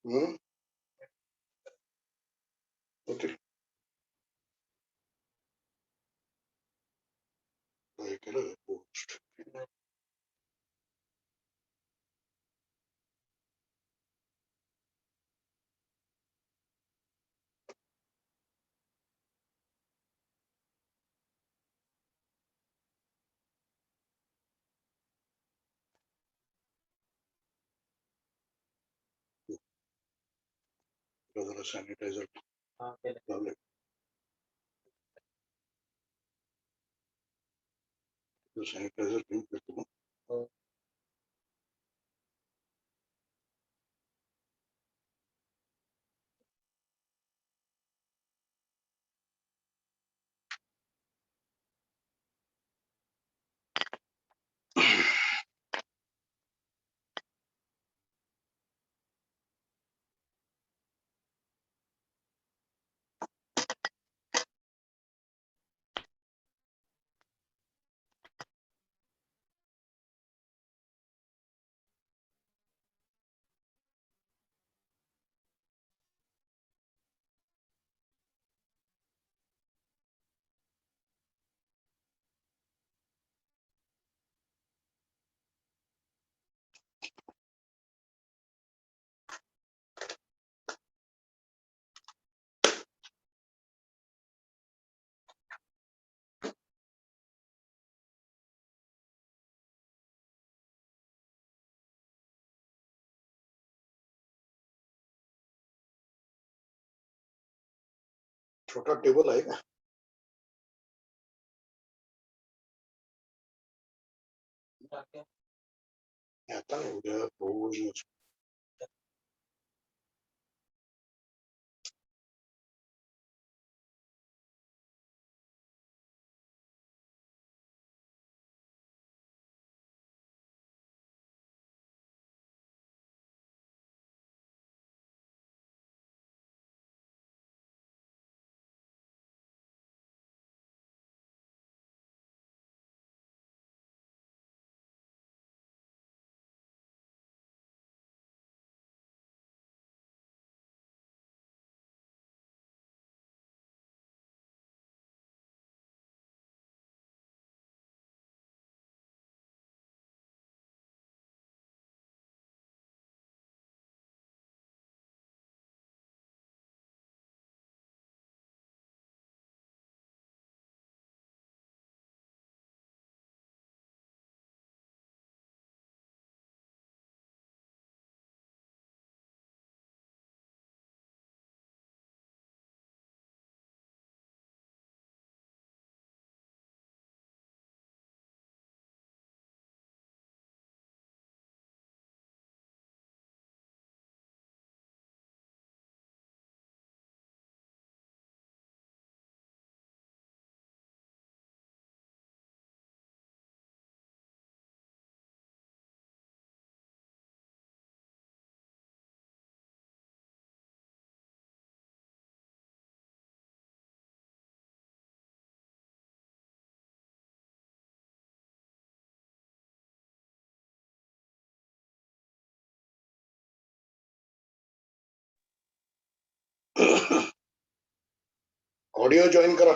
Hmm? Okay. Like a post. Rather a sanitizer. Lovely. The sanitizer being put. छोटा table है क्या? आता है उधर रोज ऑडियो ज्वाइन करा.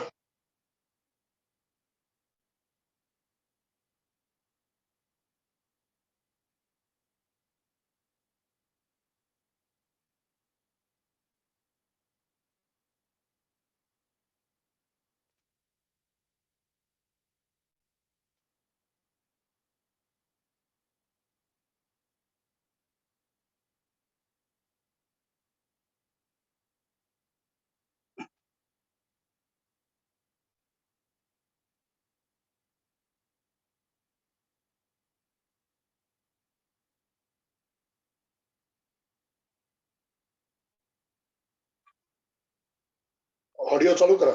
ऑडियो चालू करा.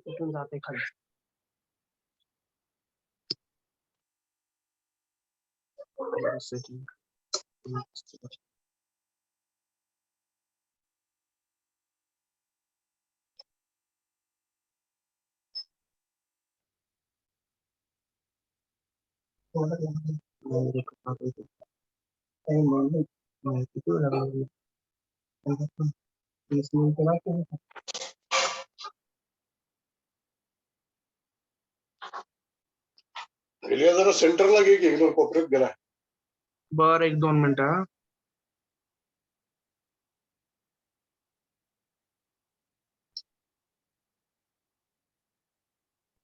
कुठून जाते खाली setting एलिया जरा सेंटरला घे की एकदम कोपऱ्यात गेलाय. बर 1-2 मिनिटं हा.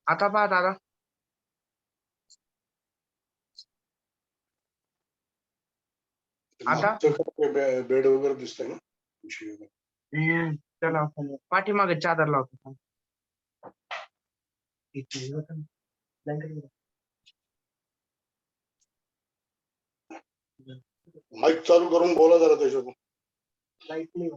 आता पहा दादा. आता? बेड वगैरे दिसतंय ना. त्याला पाठीमागे चादर लावतो. माईक चालू करून बोला जरा त्याच्यातून. लाईट नाही.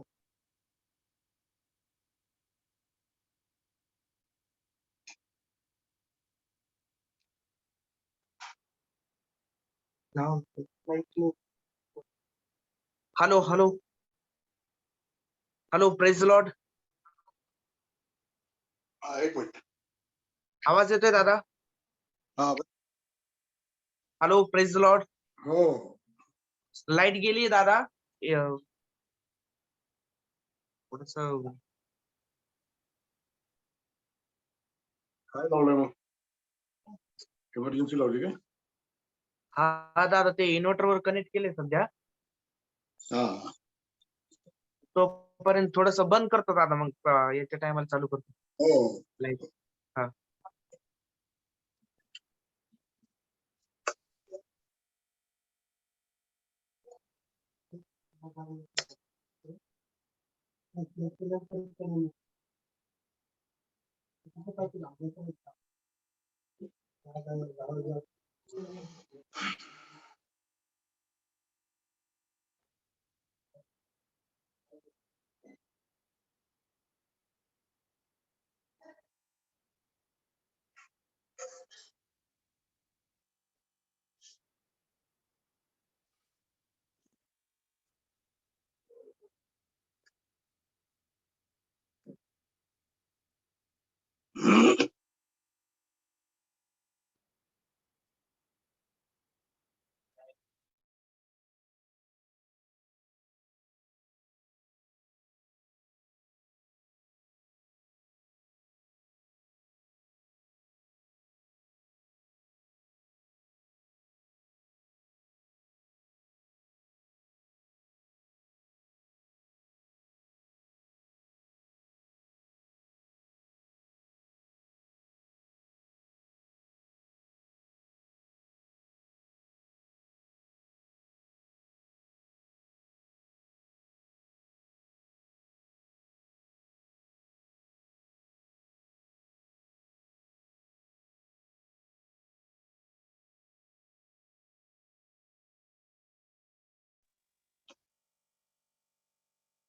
Hello hello hello praise Lord. हा, एक मिनिट. आवाज येतोय दादा? हा. Hello praise Lord. हो. लाईट गेली दादा. थोडस काय लावलंय मग? इमर्जन्सी लावली काय? हा दादा ते इन्व्हर्टर वर कनेक्ट केले सध्या. हा. तोपर्यंत थोडस बंद करतो दादा, मग याच्या टायमाला चालू करतो हो. लाईट. हा.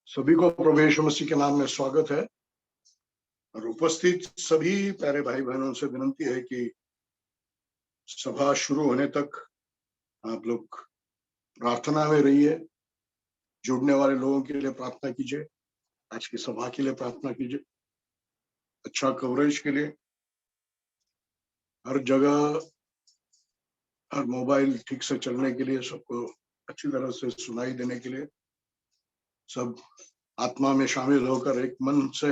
सभी को प्रभु यीशु मसीह के नाम में स्वागत है और उपस्थित सभी प्यारे भाई बहनों से विनंती है कि सभा शुरू होने तक आप लोग प्रार्थना में रहिए. जुड़ने वाले लोगों के लिए प्रार्थना कीजिए. आज की सभा के लिए प्रार्थना कीजिए. अच्छा कवरेज के लिए हर जगह हर मोबाइल ठीक से चलने के लिए, सबको अच्छी तरह से सुनाई देने के लिए, सब आत्मा में शामिल होकर एक मन से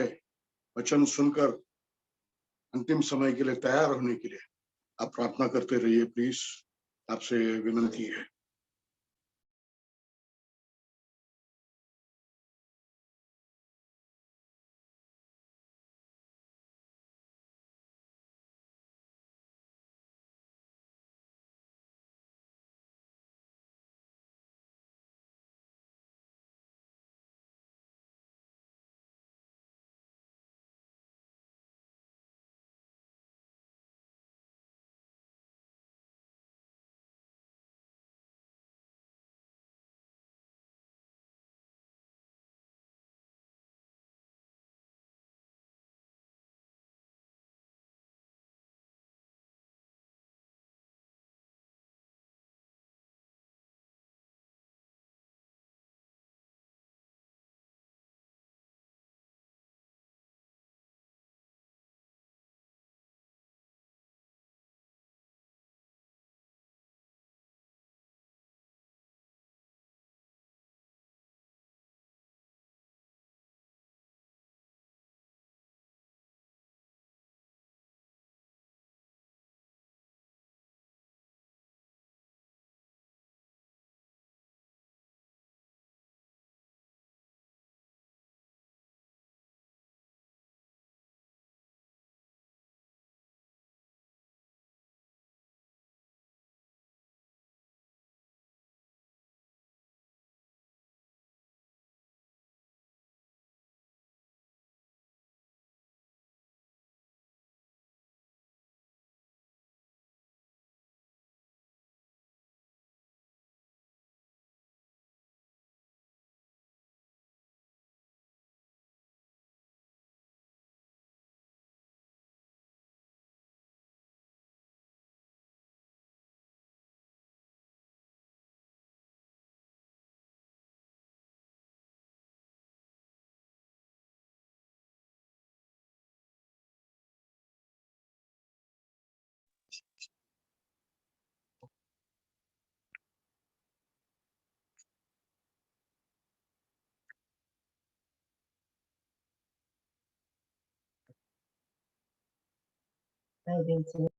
वचन सुनकर अंतिम समय के लिए तैयार होने के लिए आप प्रार्थना करते रहिए. प्लीज, आपसे विनंती है. I think so.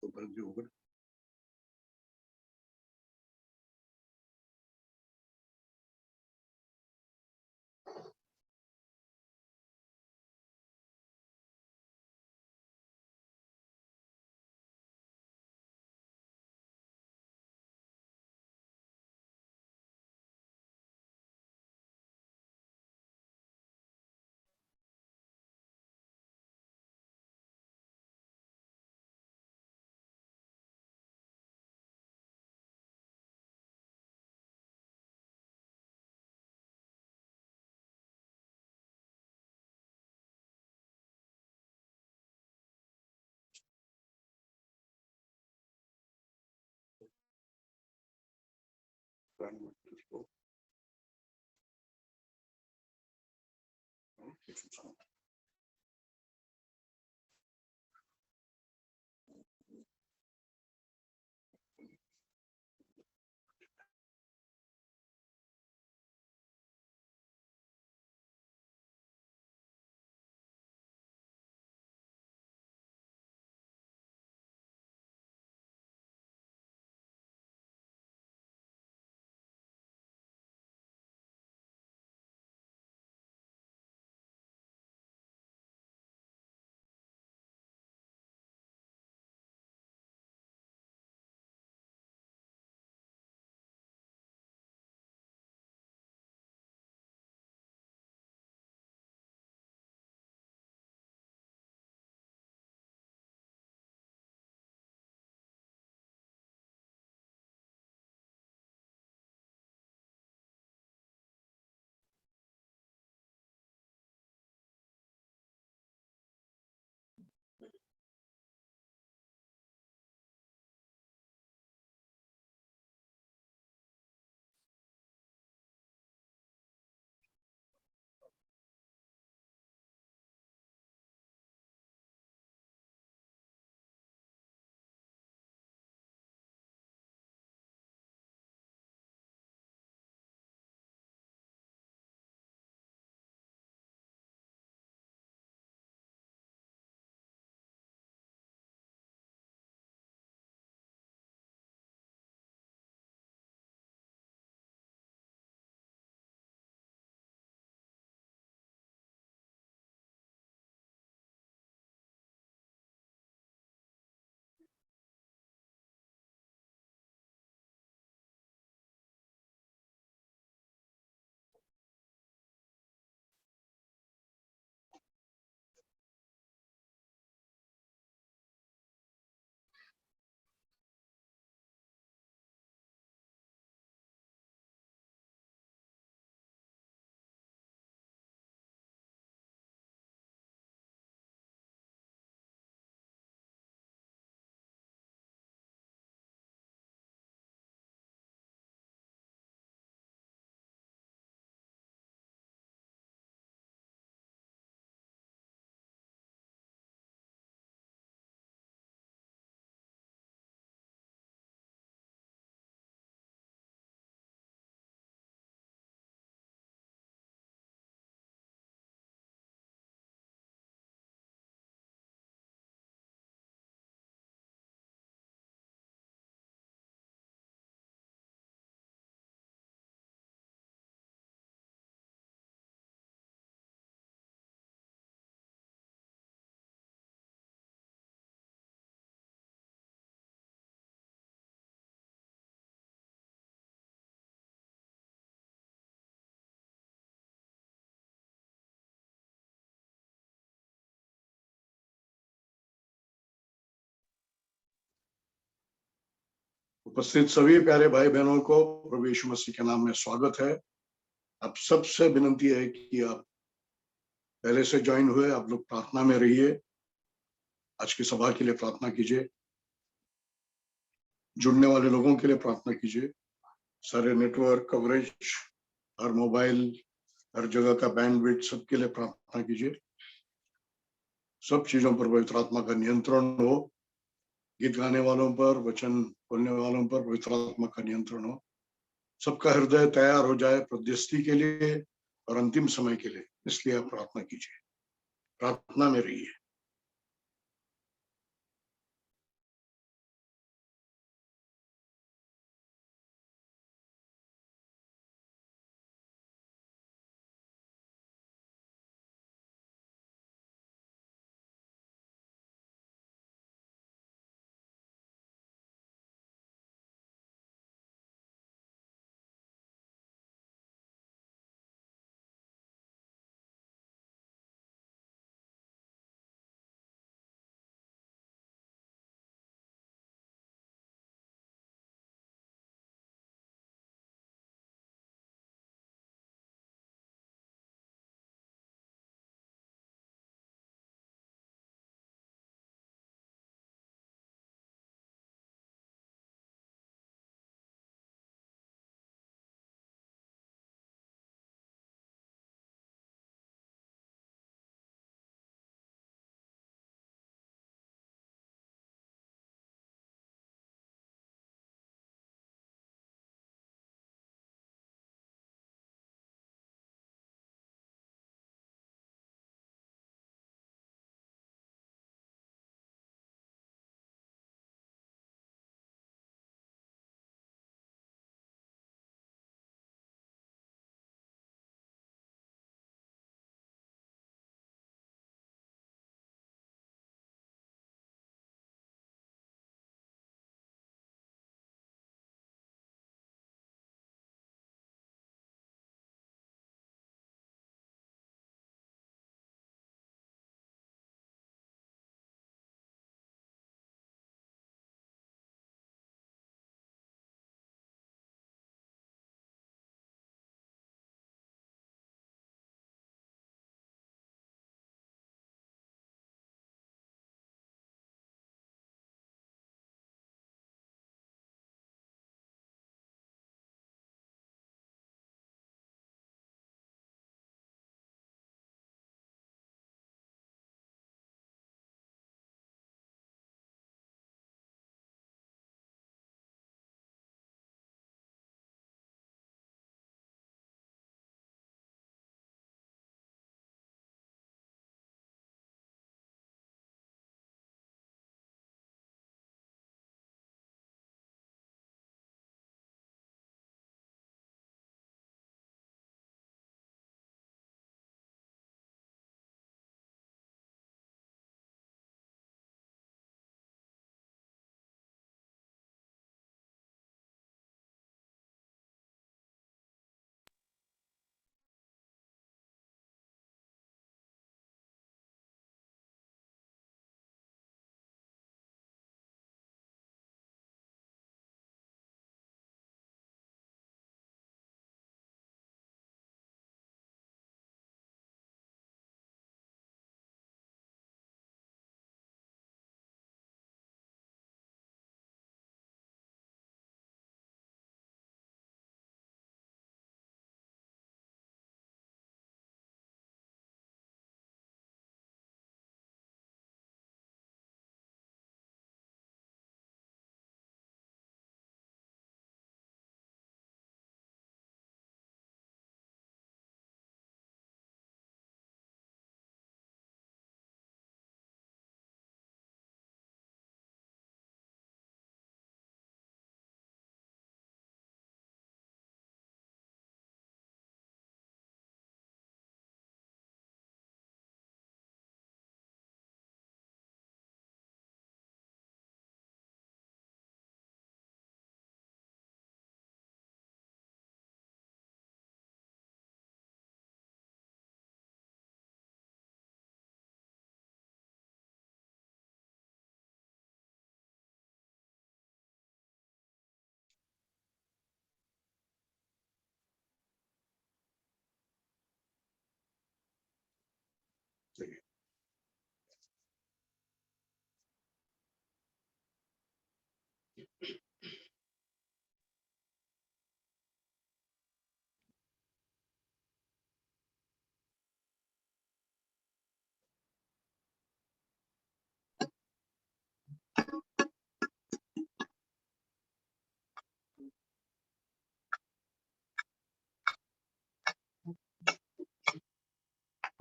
तो बंद भी होगा। उपस्थित सभी प्यारे भाई बहनों को प्रभु यीशु मसीह के नाम में स्वागत है। आप सबसे विनती है कि आप पहले से ज्वाइन हुए, आप लोग प्रार्थना में रहिए। आज की सभा के लिए प्रार्थना कीजिए, जुड़ने वाले लोगों के लिए प्रार्थना कीजिए, सारे नेटवर्क कवरेज, हर मोबाइल, हर जगह का बैंडविड्थ, सबके लिए प्रार्थना कीजिए। सब चीजों पर पवित्र आत्मा का नियंत्रण हो, गीत गाने वालों पर, वचन बोलने वालों पर पवित्र आत्मा का नियंत्रण हो। सबका हृदय तैयार हो जाए प्रत्यस्ति के लिए और अंतिम समय के लिए, इसलिए आप प्रार्थना कीजिए, प्रार्थना में रहिए।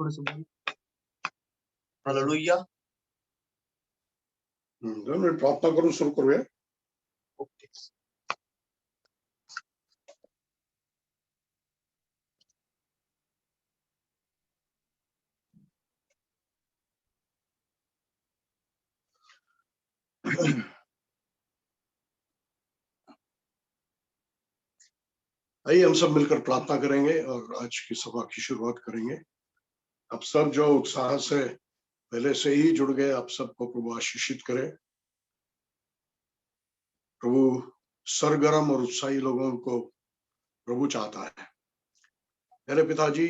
थोडंसं बोल. हालेलुया. 2 मिनिट प्रार्थना करून सुरू करूया. ओके. आइए हम सब मिलकर प्रार्थना करेंगे और आज की सभा की शुरुआत करेंगे. आप सब जो उत्साह से पहले से ही जुड़ गए, आप सबको प्रभु आशीषित करे. प्रभु सरगर्म और उत्साही लोगों को प्रभु चाहता है. मेरे पिताजी,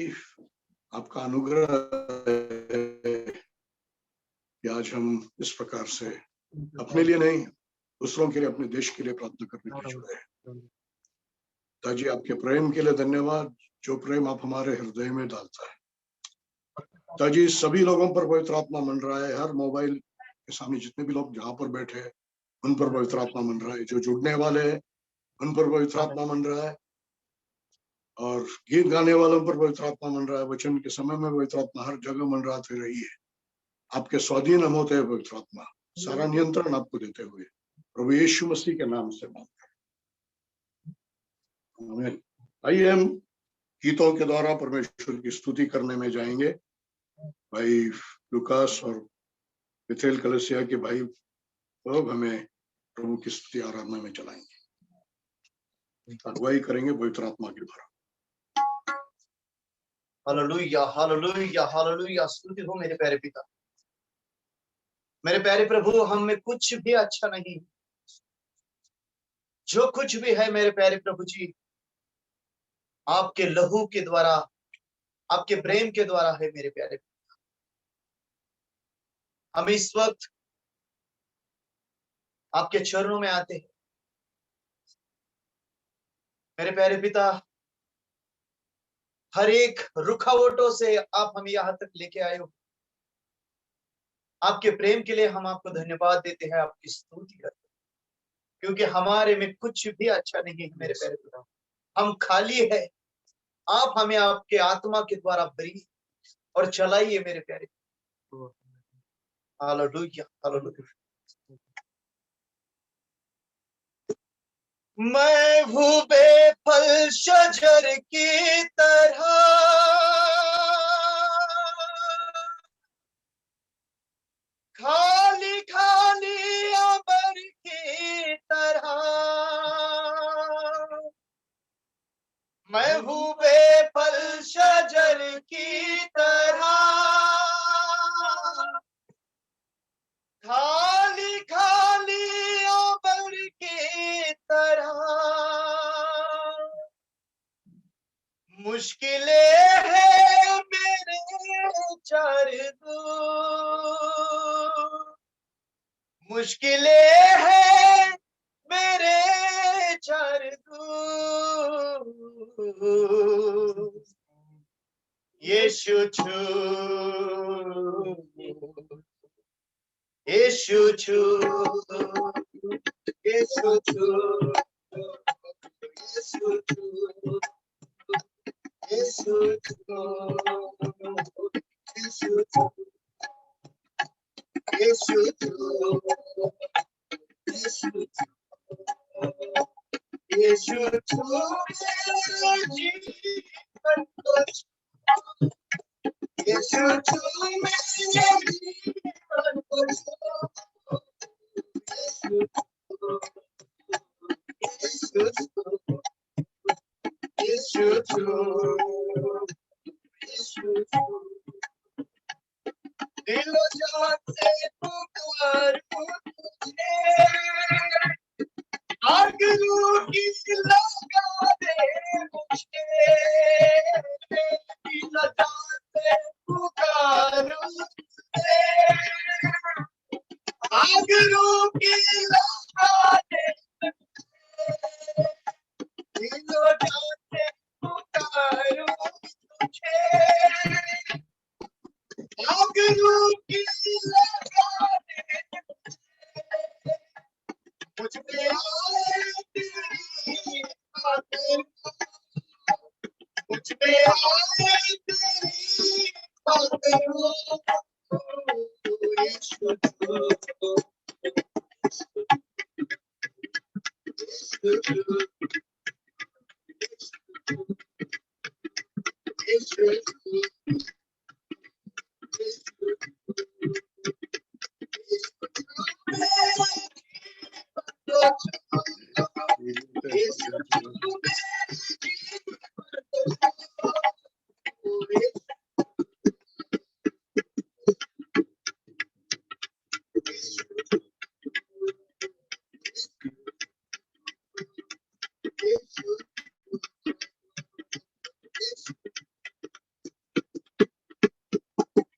आपका अनुग्रह है कि आज हम इस प्रकार से अपने लिए नहीं, दूसरों के लिए, अपने देश के लिए प्रार्थना करने के लिए जुड़े हैं. पिताजी, आपके प्रेम के लिए धन्यवाद, जो प्रेम आप हमारे हृदय में डालता है. पिताजी, सभी लोगों पर पवित्र आत्मा मन रहा है. हर मोबाइल के सामने जितने भी लोग जहाँ पर बैठे हैं उन पर पवित्र आत्मा मन रहा है. जो जुड़ने वाले हैं उन पर पवित्र आत्मा मन रहा है, और गीत गाने वालों पर पवित्र आत्मा मन रहा है. वचन के समय में पवित्र आत्मा हर जगह मंडराते रही है. आपके स्वाधीन हम होते हैं पवित्र आत्मा, सारा नियंत्रण आपको देते हुए प्रभु यीशु मसीह के नाम से मांगते हैं. आमीन. आइए हम गीतों के द्वारा परमेश्वर की स्तुति करने में जाएंगे. भाई लुकास और मिथेल कलसिया के भाई लोग हमें प्रभु की स्तुति आराधना में चलाएंगे, अगुवाई करेंगे पवित्र आत्मा के द्वारा. Hallelujah, hallelujah, hallelujah. स्तुति हो मेरे प्यारे पिता, मेरे प्यारे प्रभु. हम में कुछ भी अच्छा नहीं, जो कुछ भी है मेरे प्यारे प्रभु जी, आपके लहू के द्वारा, आपके प्रेम के द्वारा है मेरे प्यारे. हम इस वक्त आपके चरणों में आते हैं मेरे प्यारे पिता. हर एक रुकावटों से आप हमें यहाँ तक लेके आए हो. आपके प्रेम के लिए हम आपको धन्यवाद देते हैं, आपकी स्तुति करते हैं, क्योंकि हमारे में कुछ भी अच्छा नहीं है मेरे प्यारे पिता. हम खाली है. आप हमें आपके आत्मा के द्वारा भरी और चलाइए मेरे प्यारे. Hallelujah, hallelujah. मैं हूँ बेफल शजर की तरह, खाली खाली अबर की तरह. मैं हूँ बेफल शजर की तरह, खाली खाली अबर की तरह. मुश्किलें है मेरे चार दूर, मुश्किलें है मेरे चार दूर. यीशु छू, यीशु छू, यीशु छू, यीशु छू, यीशु छू, यीशु छू, यीशु छू, यीशु छू, यीशु छू मेरे जीवन को छू. यीशु छू मेरे जीवन को छू. यीशु छू, यीशु छू, यीशु छू. दिलो जान से पुकारूं तुझे, आग की लगा दे मुझे. दिलो जान से पुकारूं तुझे, आग की लगा दे. दिलो जान से पुकारूं तुझे, आग की लगा दे. मुझ पे आए तेरी बातें, मुझ पे आए तेरी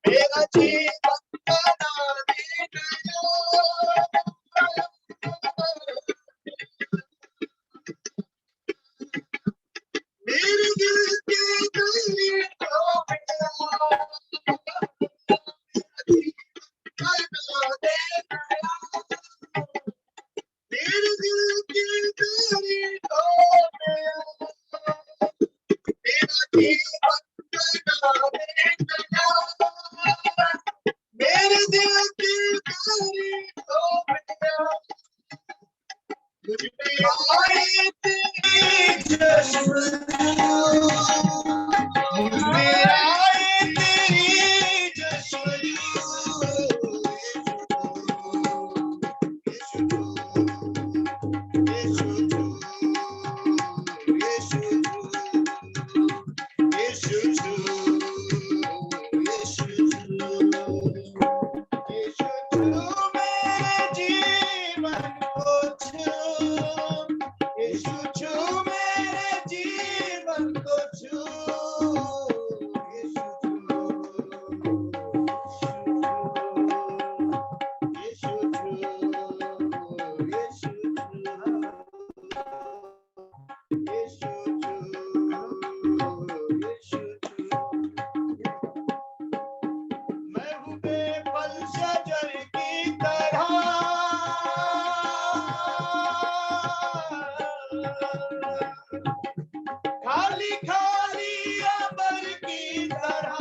मेरा जीवन बना देना मेरे दिल के करीब तो बना देना मेरे दिल के करीब तो मेरा जीवन बना देना मेरे दिल के करीब तो मुझ पे आए तेरी जश्न मुझ पे आए तेरी जश्न मैं हूँ बेफल शजर की तरह खाली खाली अबर की तरह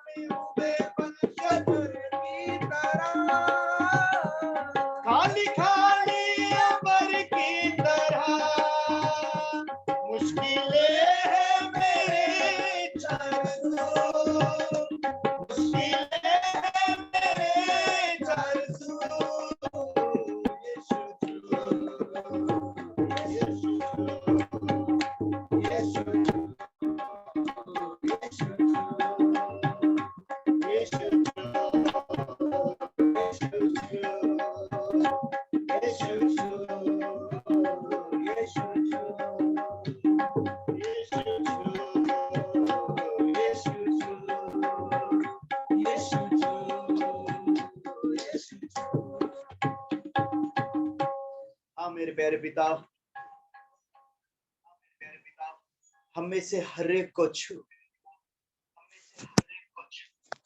मैं हूँ बेफल शजर की तरह खाली खाली अबर की तरह मुश्किलें है मेरे चरणों हाँ मेरे प्यारे पिता हम में से हर एक को छू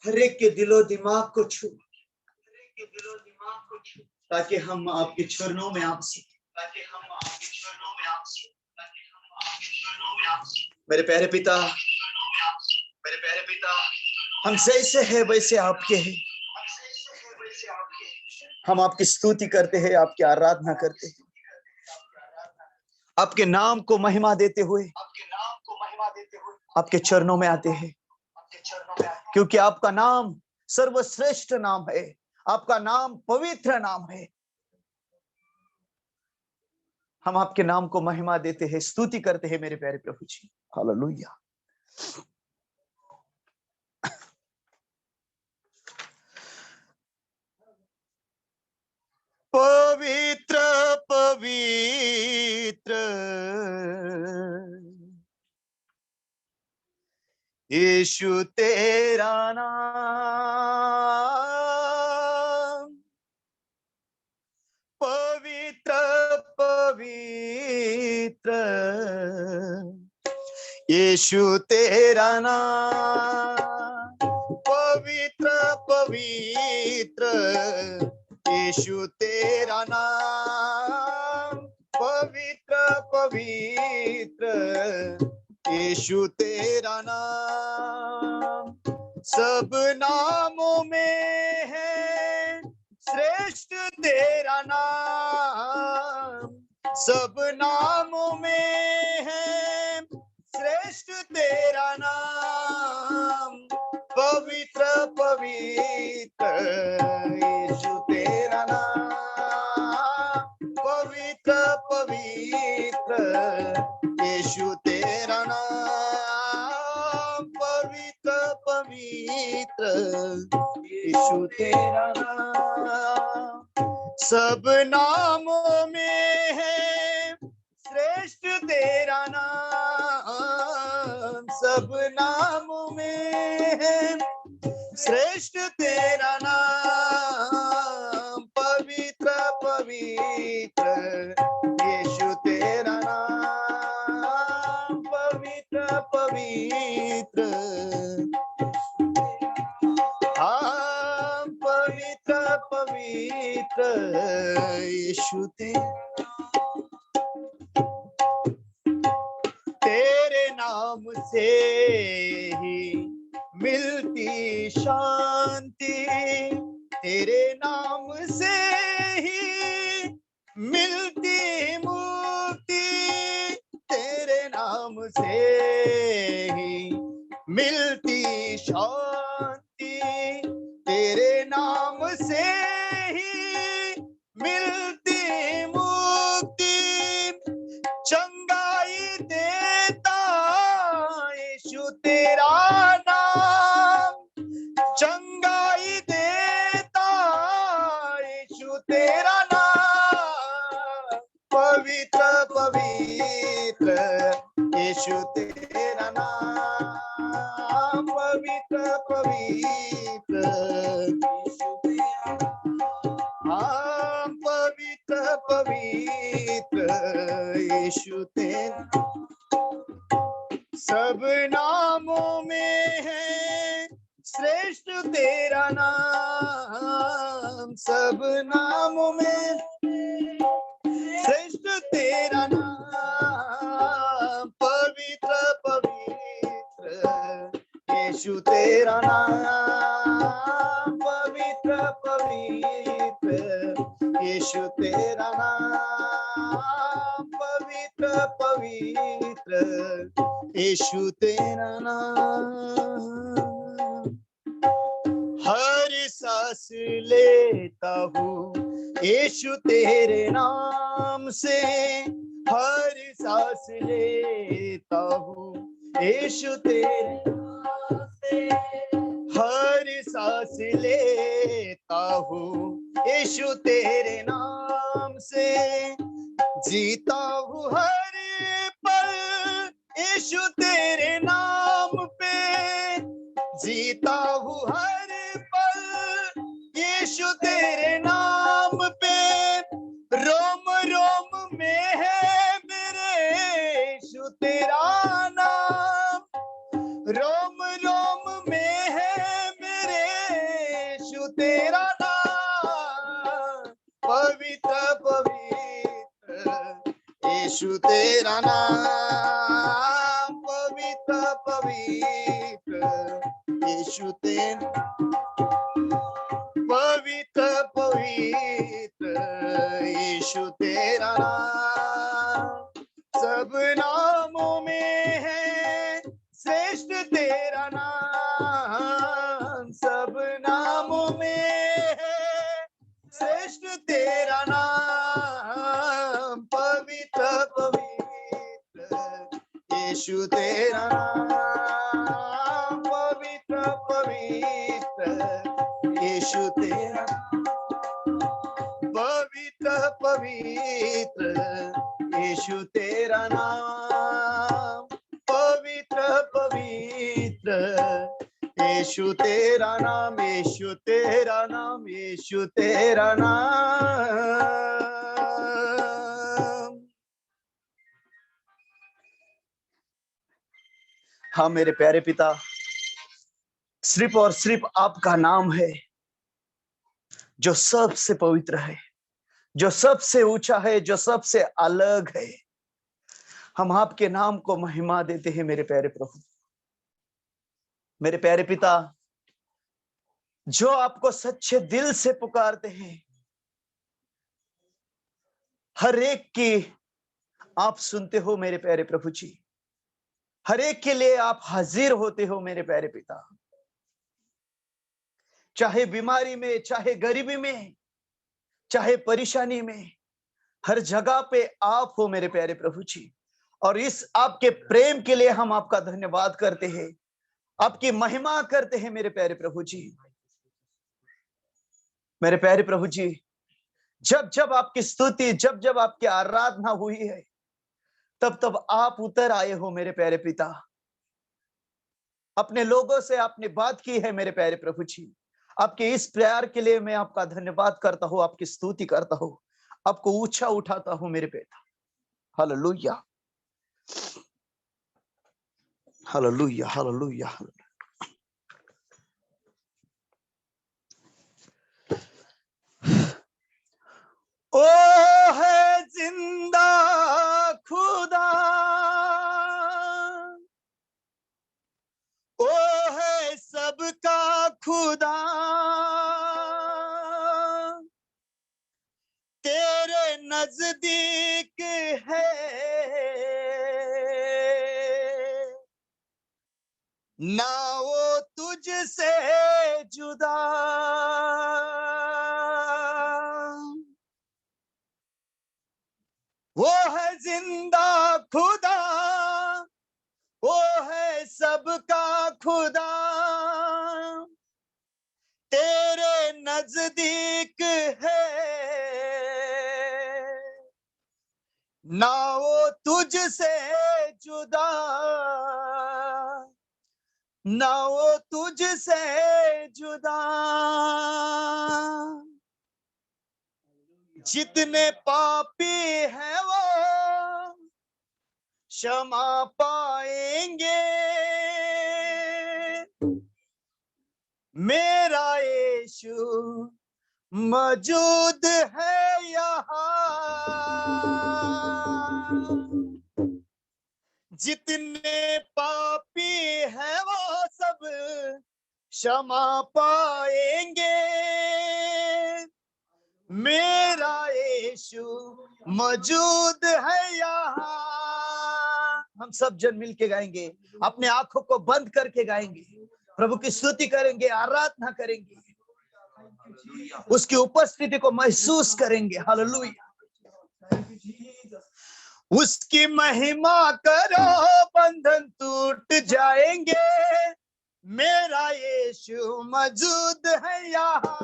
हर एक के दिलो दिमाग को छू ताकि हम आपके चरणों में आपसे मेरे प्यारे पिता हम जैसे है वैसे आपके हैं हम आपकी स्तुति करते हैं आपकी आराधना करते हैं आपके नाम को महिमा देते हुए आपके चरणों में आते हैं क्योंकि आपका नाम सर्वश्रेष्ठ नाम है आपका नाम पवित्र नाम है हम आपके नाम को महिमा देते हैं स्तुति करते हैं मेरे प्यारे प्रभु जी हालेलुया पवित्र पवित्र यीशु तेरा नाम पवित्र पवित्र यीशु तेरा नाम पवित्र पवित्र यीशु तेरा नाम पवित्र पवित्र यीशु तेरा नाम सब नामों में है श्रेष्ठ तेरा नाम, सब नामों में है श्रेष्ठ तेरा नाम, पवित्र पवित्र यीशु तेरा नाम, पवित्र पवित्र यीशु तेरा नाम, पवित्र पवित्र यीशु तेरा नाम, सब नामों में है श्रेष्ठ तेरा नाम, सब नामों में है श्रेष्ठ तेरा नाम, पवित्र पवित्र यीशु तेरा नाम, पवित्र पवित्र हाँ, पवित्र पवित्र यीशु तेरे नाम से ही मिलती शांति, तेरे नाम से ही मिलती मुक्ति, तेरे नाम से ही मिलती शांति, तेरे नाम से ही मिलती मुक्ति, चंगाई देता यीशु तेरा नाम, चंगाई देता यीशु तेरा नाम, पवित्र पवित्र यीशु तेरा नाम, पवित्र पवित्र हाँ, पवित्र पवित्र यीशु तेरा, सब नामों में है श्रेष्ठ तेरा नाम, सब नामों में श्रेष्ठ तेरा नाम, पवित्र पवित्र यीशु तेरा नाम, पवित्र पवित्र यीशु तेरा नाम, पवित्र पवित्र यीशु तेरा नाम, हर सांस लेता हूँ यीशु तेरे नाम से, हर सांस लेता हूँ यीशु तेरे नाम से, हर सांस लेता हूँ यीशु तेरे नाम से, जीता हूँ हर पल यीशु तेरे नाम पे, जीता हूँ हर पल यीशु तेरे नाम पे, रोम रोम में है मेरे यीशु तेरा नाम, रोम रोम में है मेरे यीशु तेरा नाम, पवित्र पवित्र यीशु तेरा नाम, पवित्र पवित्र यीशु तेरा, पवित्र पवित्र यीशु तेरा नाम, सब नामों में है श्रेष्ठ तेरा नाम, सब नामों में है श्रेष्ठ तेरा नाम, पवित्र पवित्र यीशु तेरा नाम, पवित्र पवित्र यीशु तेरा, पवित्र पवित्र यीशु तेरा नाम, पवित्र पवित्र यीशु तेरा नाम, यीशु तेरा नाम, यीशु तेरा नाम। हाँ मेरे प्यारे पिता, सिर्फ और सिर्फ आपका नाम है जो सबसे पवित्र है, जो सबसे ऊंचा है, जो सबसे अलग है। हम आपके नाम को महिमा देते हैं मेरे प्यारे प्रभु। मेरे प्यारे पिता, जो आपको सच्चे दिल से पुकारते हैं, हर एक की आप सुनते हो मेरे प्यारे प्रभु जी। हर एक के लिए आप हाजिर होते हो मेरे प्यारे पिता। चाहे बीमारी में, चाहे गरीबी में, चाहे परेशानी में, हर जगह पे आप हो मेरे प्यारे प्रभु जी। और इस आपके प्रेम के लिए हम आपका धन्यवाद करते हैं, आपकी महिमा करते हैं मेरे प्यारे प्रभु जी। मेरे प्यारे प्रभु जी, जब जब आपकी स्तुति, जब जब आपकी आराधना हुई है, तब तब आप उतर आए हो मेरे प्यारे पिता। अपने लोगों से आपने बात की है मेरे प्यारे प्रभु जी। आपके इस प्यार के लिए मैं आपका धन्यवाद करता हूं, आपकी स्तुति करता हूं, आपको ऊंचा उठाता हूं मेरे पिता। Hallelujah, hallelujah, hallelujah. ओ है जिंदा खुदा, ओ है सबका खुदा, तेरे नजदीक है ना वो तुझसे जुदा। वो है जिंदा खुदा, वो है सबका खुदा, तेरे नजदीक है ना वो तुझसे जुदा, ना वो तुझसे जुदा। जितने पापी हैं वो क्षमा पाएंगे, मेरा यीशु मौजूद है यहाँ। जितने पापी हैं वो सब क्षमा पाएंगे, मेरा यीशु मौजूद है यहाँ। हम सब जन मिल के गाएंगे, अपने आंखों को बंद करके गाएंगे, प्रभु की स्तुति करेंगे, आराधना करेंगे, उसकी उपस्थिति को महसूस करेंगे। हालेलुया। उसकी महिमा करो, बंधन टूट जाएंगे, मेरा यीशु मौजूद है यहाँ।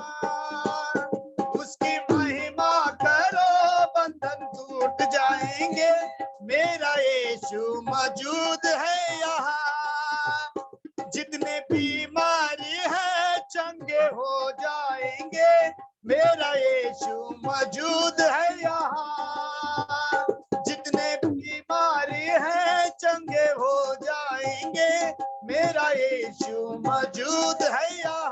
उसकी महिमा करो, बंधन टूट जाएंगे, मेरा यीशु मौजूद है यहाँ। जितने बीमारी है चंगे हो जाएंगे, मेरा यीशु मौजूद है यहाँ। जितने बीमारी है चंगे हो जाएंगे, मेरा यीशु मौजूद है यहाँ।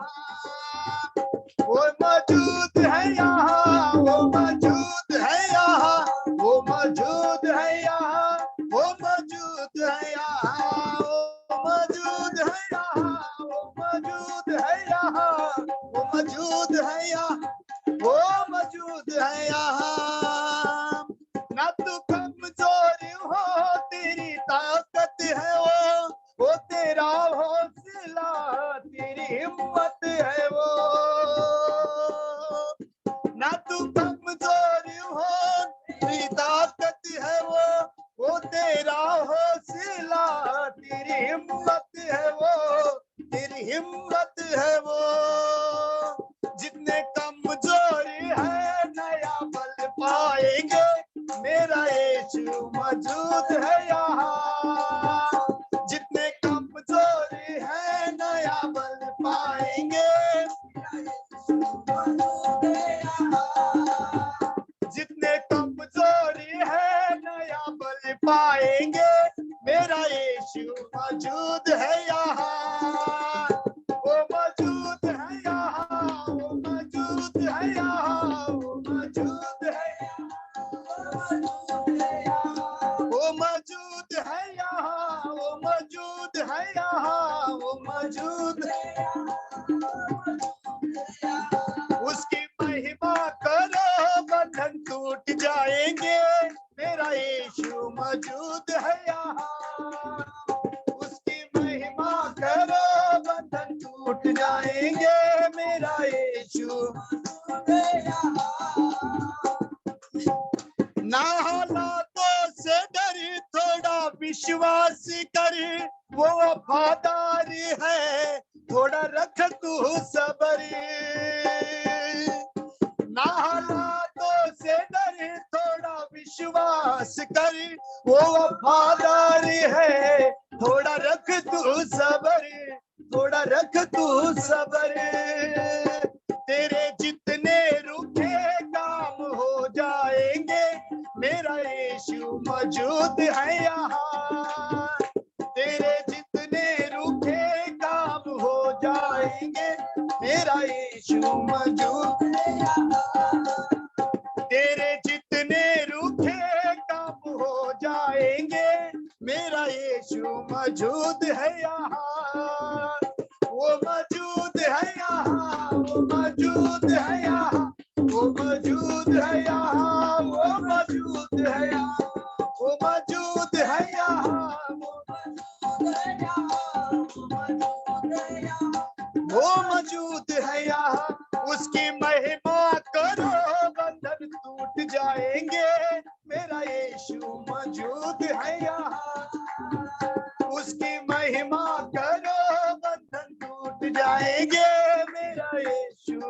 वो मौजूद है यहाँ, वो मौजूद है यहाँ, वो मौजूद है यहाँ, वो मौजूद है यहाँ, वो मौजूद है यहाँ, वो मौजूद है यहाँ, वो मौजूद है यहाँ, वो मौजूद है यहाँ। ना तू कमजोर हो, तेरी ताकत है वो तेरा हौसला, तेरी हिम्मत है वो। ना तू कमजोर हो, तेरी ताकत है वो तेरा हौसला, तेरी हिम्मत है वो, तेरी हिम्मत है वो। जितने कमजोरी है नया बल पाएंगे, मेरा यीशु मौजूद है यहाँ। जितने कमजोरी है नया बल पाएंगे, जितने कमजोरी है नया बल पाएंगे, मेरा यीशु मौजूद है यहाँ। वो मौजूद है यहाँ, वो मौजूद है यहाँ, वो मौजूद है यहाँ, वो मौजूद टूट जाएंगे, मेरा यीशु मौजूद है यहाँ। उसकी महिमा करो, बंधन टूट जाएंगे, मेरा यीशु है यहाँ। ना हालातों से डरी, थोड़ा विश्वास करी, वो वफादारी है, थोड़ा रख तू सबरी। ना हालातों से डरी, थोड़ा विश्वास करी, वो वफादारी है, थोड़ा रख तू सबरी, थोड़ा रख तू सबरी। तेरे जितने रूखे काम हो जाएंगे, मेरा यीशु मौजूद है यहाँ। तेरे जितने रूखे काम हो जाएंगे, मेरा यीशु मौजूद है यहाँ। तेरे जितने रूखे काम हो जाएंगे, मेरा यीशु मौजूद है यहाँ। वो मौजूद है यहाँ, वो मौजूद है यहाँ, वो मौजूद है यहाँ, वो मौजूद है यहाँ, वो मौजूद है यहाँ, वो मौजूद है यहाँ। उसकी महिमा करो, बंधन टूट जाएंगे, मेरा यीशु मौजूद है यहाँ। उसकी महिमा करो, बंधन टूट जाएंगे, मेरा यीशु।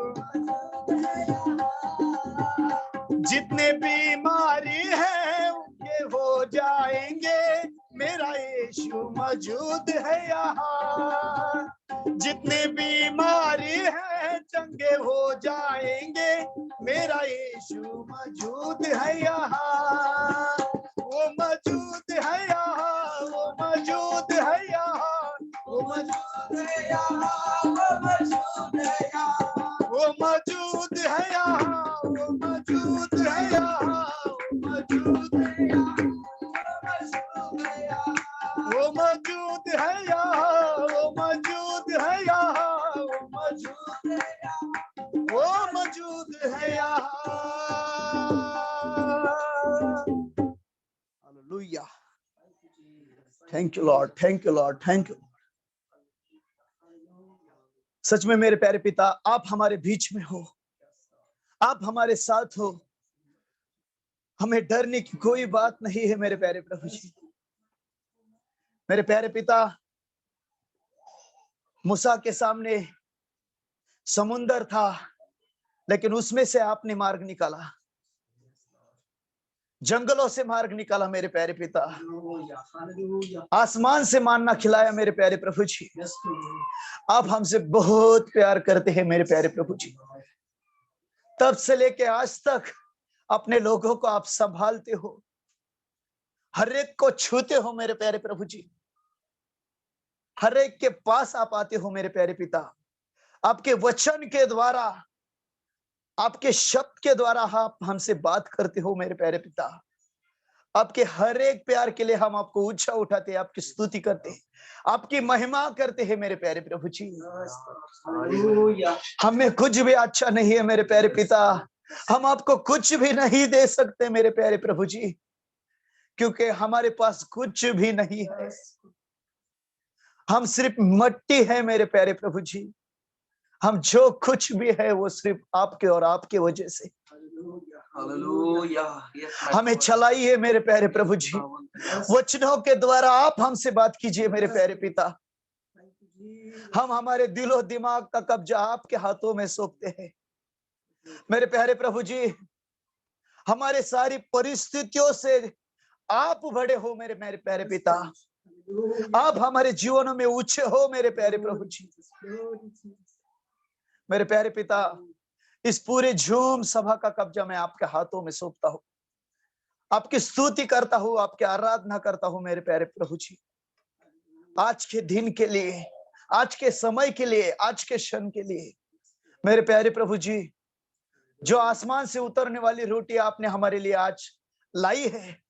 जितने बीमारी है उनके हो जाएंगे, मेरा यीशु मौजूद है यहाँ। जितने बीमारी है चंगे हो जाएंगे, मेरा यीशु मौजूद है यहाँ। वो मौजूद है यहाँ, वो मौजूद है यहाँ, वो मौजूद है यहाँ, वो मौजूद है यहाँ, वो मौजूद है यहाँ, वो मौजूद है यहाँ, वो मौजूद है यहाँ, वो मौजूद है यहाँ, वो मौजूद है यहाँ, वो मौजूद है यहाँ, वो मौजूद है यहाँ। Hallelujah. Thank you Lord, thank you Lord, thank you. सच में मेरे प्यारे पिता, आप हमारे बीच में हो, आप हमारे साथ हो, हमें डरने की कोई बात नहीं है मेरे प्यारे प्रभु जी। मेरे प्यारे पिता, मूसा के सामने समुंदर था, लेकिन उसमें से आपने मार्ग निकाला, जंगलों से मार्ग निकाला मेरे प्यारे पिता, आसमान से मानना खिलाया मेरे प्यारे प्रभु जी। आप हमसे बहुत प्यार करते हैं मेरे प्यारे प्रभु जी। तब से लेके आज तक अपने लोगों को आप संभालते हो, हर एक को छूते हो मेरे प्यारे प्रभु जी। हर एक के पास आप आते हो मेरे प्यारे पिता। आपके वचन के द्वारा, आपके शब्द के द्वारा आप हमसे बात करते हो मेरे प्यारे पिता। आपके हर एक प्यार के लिए हम आपको ऊंचा उठाते हैं, आपकी स्तुति करते हैं, आपकी महिमा करते हैं मेरे प्यारे प्रभु जी। हमें कुछ भी अच्छा नहीं है मेरे प्यारे पिता, हम आपको कुछ भी नहीं दे सकते मेरे प्यारे प्रभु जी, क्योंकि हमारे पास कुछ भी नहीं है। हम सिर्फ मट्टी है मेरे प्यारे प्रभु जी। हम जो कुछ भी है वो सिर्फ आपके और आपके वजह से। हमें चलाइए मेरे प्यारे प्रभु जी, वचनों के द्वारा आप हमसे बात कीजिए मेरे प्यारे पिता। हम हमारे दिलो दिमाग का कब्जा आपके हाथों में सौंपते हैं मेरे प्यारे प्रभु जी। हमारे सारी परिस्थितियों से आप बड़े हो मेरे मेरे प्यारे पिता। आप हमारे जीवनों में ऊंचे हो मेरे प्यारे प्रभु जी। मेरे प्यारे पिता, इस पूरे झूम सभा का कब्जा मैं आपके हाथों में सौंपता हूँ, आपकी स्तुति करता हूँ, आपकी आराधना करता हूँ मेरे प्यारे प्रभु जी। आज के दिन के लिए, आज के समय के लिए, आज के क्षण के लिए मेरे प्यारे प्रभु जी, जो आसमान से उतरने वाली रोटी आपने हमारे लिए आज लाई है,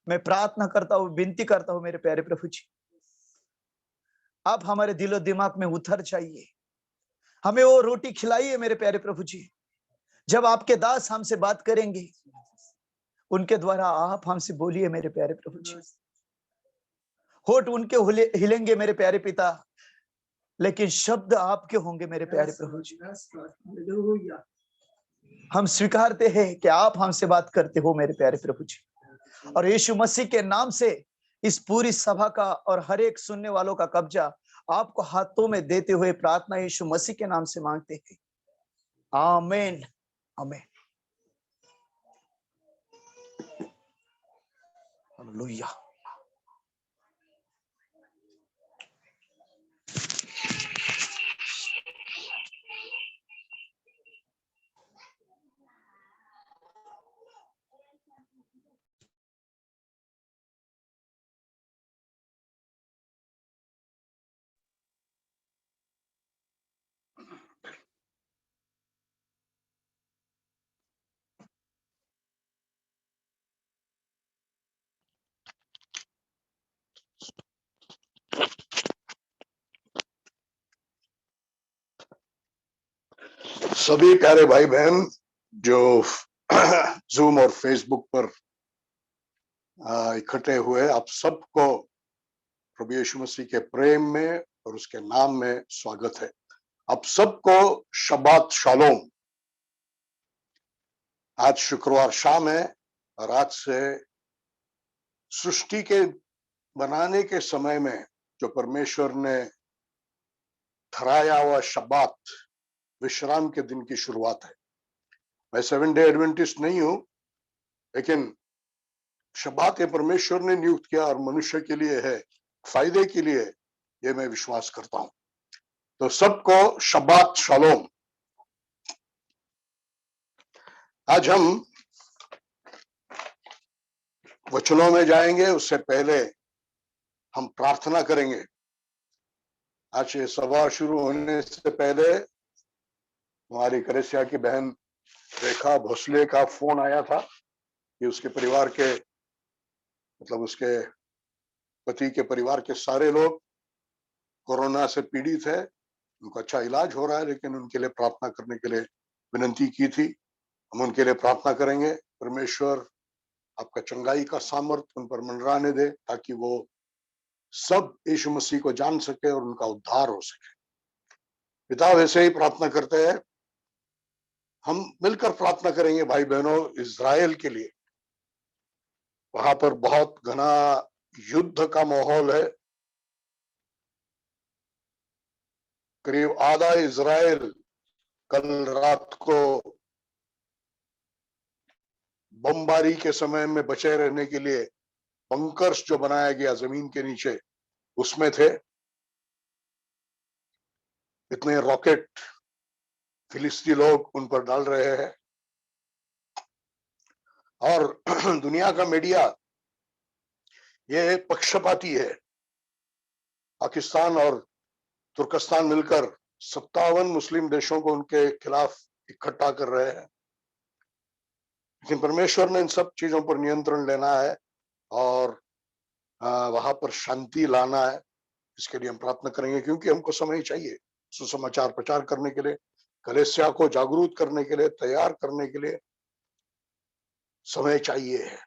मैं प्रार्थना करता हूँ, विनती करता हूँ मेरे प्यारे प्रभु जी, आप हमारे दिलो दिमाग में उतर जाइए, हमें वो रोटी खिलाइए मेरे प्यारे प्रभु जी, जब आपके दास हमसे बात करेंगे, उनके द्वारा आप हमसे बोलिए मेरे प्यारे प्रभु जी। होठ उनके हिलेंगे मेरे प्यारे पिता, लेकिन शब्द आपके होंगे मेरे प्यारे प्रभु जी। हम स्वीकारते हैं कि आप हमसे बात करते हो मेरे प्यारे प्रभु जी, और यीशु मसीह के नाम से इस पूरी सभा का और हर एक सुनने वालों का कब्जा आपको हाथों में देते हुए प्रार्थना यीशु मसीह के नाम से मांगते हैं। आमीन, आमीन, हालेलुया। सभी प्यारे भाई बहन जो जूम और फेसबुक पर इकट्ठे हुए, आप सबको प्रभु यीशु मसीह के प्रेम में और उसके नाम में स्वागत है। आप सबको शब्बात शालोम। आज शुक्रवार शाम है और आज से सृष्टि के बनाने के समय में जो परमेश्वर ने ठहराया हुआ शब्बात, विश्राम के दिन की शुरुआत है। मैं 7 डे एडवेंटिस्ट नहीं हूं, लेकिन शब्बात ये परमेश्वर ने नियुक्त किया और मनुष्य के लिए है, फायदे के लिए, ये मैं विश्वास करता हूं। तो सबको शब्बात शालोम। आज हम वचनों में जाएंगे, उससे पहले हम प्रार्थना करेंगे। आज ये सभा शुरू होने से पहले हमारी करेसिया की बहन रेखा भोसले का फोन आया था कि उसके परिवार के, मतलब उसके पति के परिवार के सारे लोग कोरोना से पीड़ित है। उनका अच्छा इलाज हो रहा है, लेकिन उनके लिए प्रार्थना करने के लिए विनती की थी। हम उनके लिए प्रार्थना करेंगे। परमेश्वर आपका चंगाई का सामर्थ्य उन पर मंडराने दे, ताकि वो सब यीशु मसीह को जान सके और उनका उद्धार हो सके। पिता, वैसे ही प्रार्थना करते हैं, हम मिलकर प्रार्थना करेंगे भाई बहनों इज़राइल के लिए। वहां पर बहुत घना युद्ध का माहौल है। करीब आधा इज़राइल कल रात को बमबारी के समय में बचे रहने के लिए बंकर्स जो बनाया गया जमीन के नीचे, उसमें थे। इतने रॉकेट फिलिस्ती लोग उन पर डाल रहे हैं, और दुनिया का मीडिया ये पक्षपाती है। पाकिस्तान और तुर्कस्तान मिलकर 57 मुस्लिम देशों को उनके खिलाफ इकट्ठा कर रहे हैं। लेकिन परमेश्वर ने इन सब चीजों पर नियंत्रण लेना है और वहां पर शांति लाना है। इसके लिए हम प्रार्थना करेंगे, क्योंकि हमको समय चाहिए सुसमाचार प्रचार करने के लिए, कलीसिया को जागरूक करने के लिए, तैयार करने के लिए समय चाहिए है।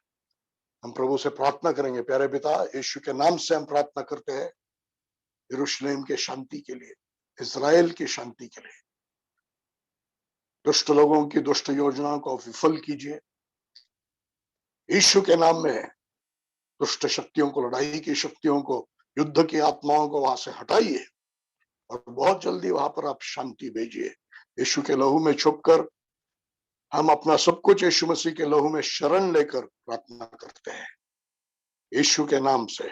हम प्रभु से प्रार्थना करेंगे। प्यारे पिता, यीशु के नाम से हम प्रार्थना करते हैं यरूशलेम के शांति के लिए, इज़राइल की शांति के लिए। दुष्ट लोगों की दुष्ट योजनाओं को विफल कीजिए यीशु के नाम में। दुष्ट शक्तियों को, लड़ाई की शक्तियों को, युद्ध की आत्माओं को वहां से हटाइए और बहुत जल्दी वहां पर आप शांति भेजिए। यीशु के लहू में छुपकर हम अपना सब कुछ यीशु मसीह के लहू में शरण लेकर प्रार्थना करते हैं यीशु के नाम से।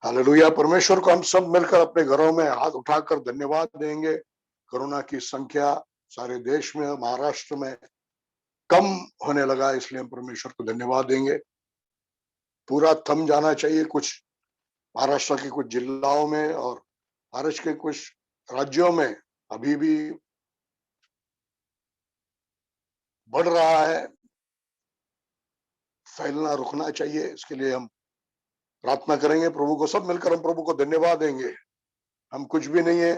हालेलुया। परमेश्वर को हम सब मिलकर अपने घरों में हाथ उठाकर धन्यवाद देंगे। कोरोना की संख्या सारे देश में, महाराष्ट्र में कम होने लगा, इसलिए हम परमेश्वर को धन्यवाद देंगे। पूरा थम जाना चाहिए कुछ महाराष्ट्र के कुछ जिलाओं में और महाराष्ट्र के कुछ राज्यों में अभी भी बढ़ रहा है। फैलना रुकना चाहिए, इसके लिए हम प्रार्थना करेंगे। प्रभु को सब मिलकर हम प्रभु को धन्यवाद देंगे। हम कुछ भी नहीं है,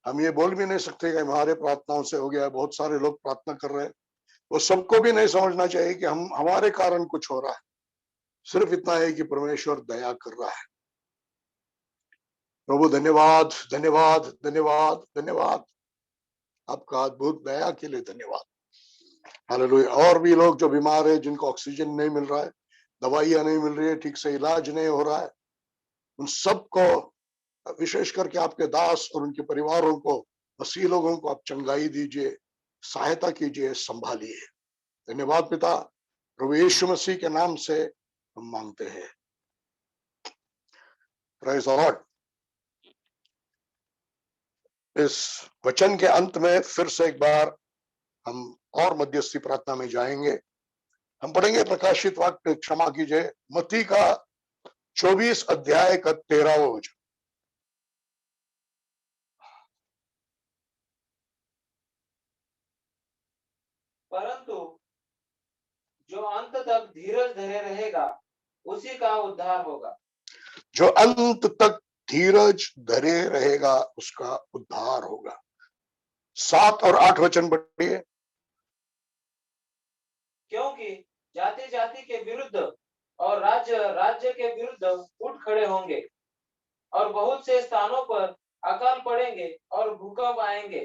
हम ये बोल भी नहीं सकते कि हमारे प्रार्थनाओं से हो गया। बहुत सारे लोग प्रार्थना कर रहे हैं, वो सबको भी नहीं समझना चाहिए कि हम हमारे कारण कुछ हो रहा है। सिर्फ इतना है कि परमेश्वर दया कर रहा है। प्रभु धन्यवाद, धन्यवाद, धन्यवाद, धन्यवाद, आपका अद्भुत दया के लिए धन्यवाद। हालेलुया। और भी लोग जो बीमार है, जिनको ऑक्सीजन नहीं मिल रहा है, दवाइयां नहीं मिल रही है, ठीक से इलाज नहीं हो रहा है, उन सबको, विशेष करके आपके दास और उनके परिवारों को, मसीह लोगों को आप चंगाई दीजिए, सहायता कीजिए, संभालिए। धन्यवाद पिता, प्रभु यीशु मसीह के नाम से हम मांगते हैं। Praise the Lord. इस वचन के अंत में फिर से एक बार हम और मध्यस्थी प्रार्थना में जाएंगे। हम पढ़ेंगे प्रकाशित वाक्य, क्षमा कीजिए, मत्ती का 24 अध्याय का 13वां वचन। परंतु जो अंत तक धीरज धरे रहेगा उसी का उद्धार होगा। जो अंत तक धीरज धरे रहेगा उसका उद्धार होगा। 7 और 8 वचन पढ़िए। क्योंकि जाति जाति के विरुद्ध और राज्य राज्य के विरुद्ध उठ खड़े होंगे और बहुत से स्थानों पर अकाल पड़ेंगे और भूकंप आएंगे,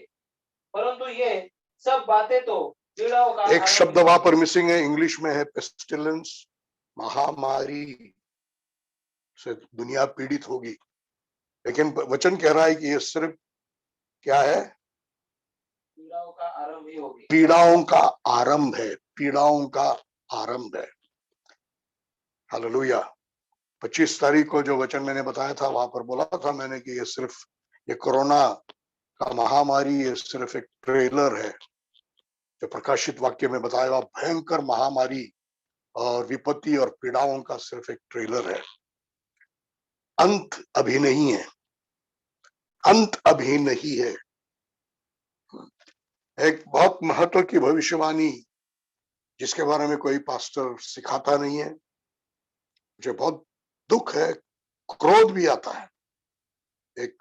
परंतु ये सब बातें तो पीड़ाओं का एक शब्द वहां पर मिसिंग है, इंग्लिश में है पेस्टिलेंस, महामारी से दुनिया पीड़ित होगी। लेकिन वचन कह रहा है कि ये सिर्फ क्या है? पीड़ाओं का आरंभ ही होगी। पीड़ाओं का आरंभ है, पीड़ाओं का आरंभ है। हालेलुया। 25 तारीख को जो वचन मैंने बताया था, वहां पर बोला था मैंने कि ये कोरोना का महामारी ये सिर्फ एक ट्रेलर है। जो प्रकाशित वाक्य में बताया हुआ भयंकर महामारी और विपत्ति और पीड़ाओं का सिर्फ एक ट्रेलर है। अंत अभी नहीं है, अंत अभी नहीं है। एक बहुत महत्व की भविष्यवाणी जिसके बारे में कोई पास्टर सिखाता नहीं है, मुझे बहुत दुख है, क्रोध भी आता है। एक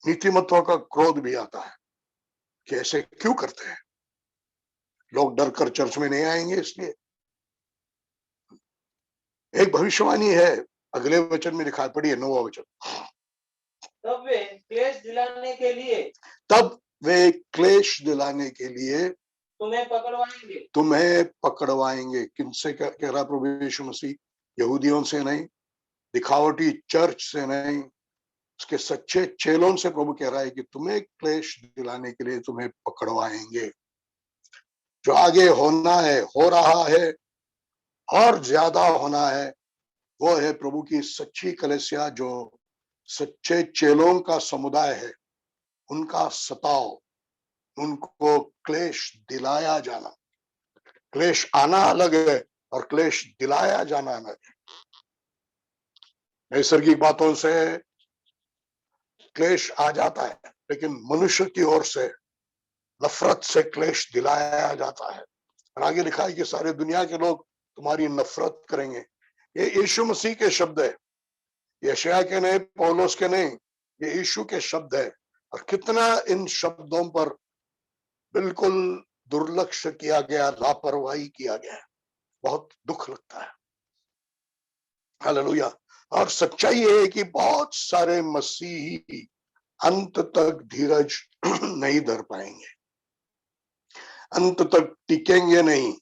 नीतिमत्व का क्रोध भी आता है कि ऐसे क्यों करते हैं लोग, डर कर चर्च में नहीं आएंगे इसलिए। एक भविष्यवाणी है, अगले वचन में लिखा है, पढ़िए 9वां वचन। तब वे क्लेश दिलाने के लिए तुम्हें पकड़वाएंगे। किनसे कह रहा प्रभु यीशु मसीह? यहूदियों से नहीं, दिखावटी चर्च से नहीं, उसके सच्चे चेलों से प्रभु कह रहा है कि तुम्हें क्लेश दिलाने के लिए तुम्हें पकड़वाएंगे। जो आगे होना है, हो रहा है और ज्यादा होना है, वो है प्रभु की सच्ची कलीसिया, जो सच्चे चेलों का समुदाय है। उनका सताव, उनको क्लेश दिलाया जाना। क्लेश आना अलग है और क्लेश दिलाया जाना अलग है। नैसर्गिक बातों से क्लेश आ जाता है, लेकिन मनुष्य की ओर से नफरत से क्लेश दिलाया जाता है। और आगे लिखा है कि सारे दुनिया के लोग तुम्हारी नफरत करेंगे। ये यीशु मसीह के शब्द है, यशायाह के नहीं, पौलुस के नहीं, ये यीशु के शब्द है। और कितना इन शब्दों पर बिल्कुल दुर्लक्ष्य किया गया, लापरवाही किया गया, बहुत दुख लगता है। हालेलुया। और सच्चाई ये है कि बहुत सारे मसीही अंत तक धीरज नहीं धर पाएंगे, अंत तक टिकेंगे नहीं,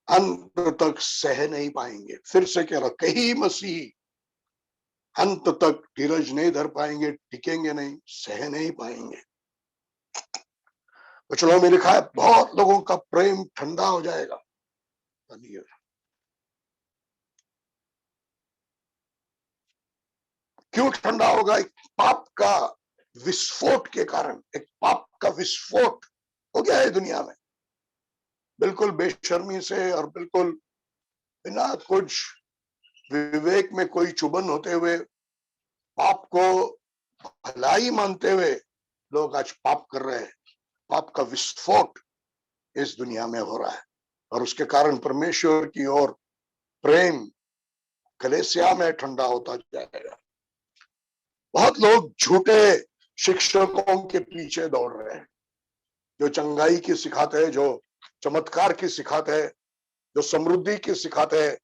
अंत तक सह नहीं पाएंगे। फिर से कह रहा, कई मसीही अंत तक धीरज नहीं धर पाएंगे, टिकेंगे नहीं, सह नहीं पाएंगे। वचनों में लिखा है बहुत लोगों का प्रेम ठंडा हो जाएगा। क्यों ठंडा होगा? एक पाप का विस्फोट के कारण, एक पाप का विस्फोट हो गया है दुनिया में, बिल्कुल बेशर्मी से और बिल्कुल बिना कुछ विवेक में कोई चुभन होते हुए, पाप को भलाई मानते हुए लोग आज पाप कर रहे हैं। पाप का विस्फोट इस दुनिया में हो रहा है और उसके कारण परमेश्वर की ओर प्रेम कलीसिया में ठंडा होता जाएगा। बहुत लोग झूठे शिक्षकों के पीछे दौड़ रहे हैं, जो चंगाई की सिखाते हैं, जो चमत्कार की सिखाते हैं, जो समृद्धि की सिखाते हैं।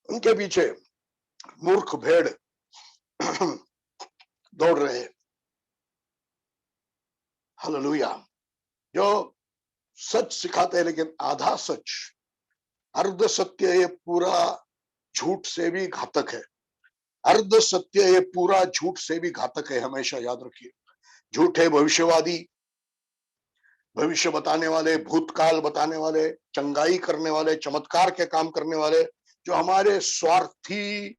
उनके पीछे मूर्ख भेड़ दौड़ रहे हैं। हालेलुया। जो सच सिखाते हैं लेकिन आधा सच, अर्ध सत्य, ये पूरा झूठ से भी घातक है। अर्ध सत्य ये पूरा झूठ से भी घातक है, हमेशा याद रखिए। झूठे भविष्यवादी, भविष्य बताने वाले, भूतकाल बताने वाले, चंगाई करने वाले, चमत्कार के काम करने वाले, जो हमारे स्वार्थी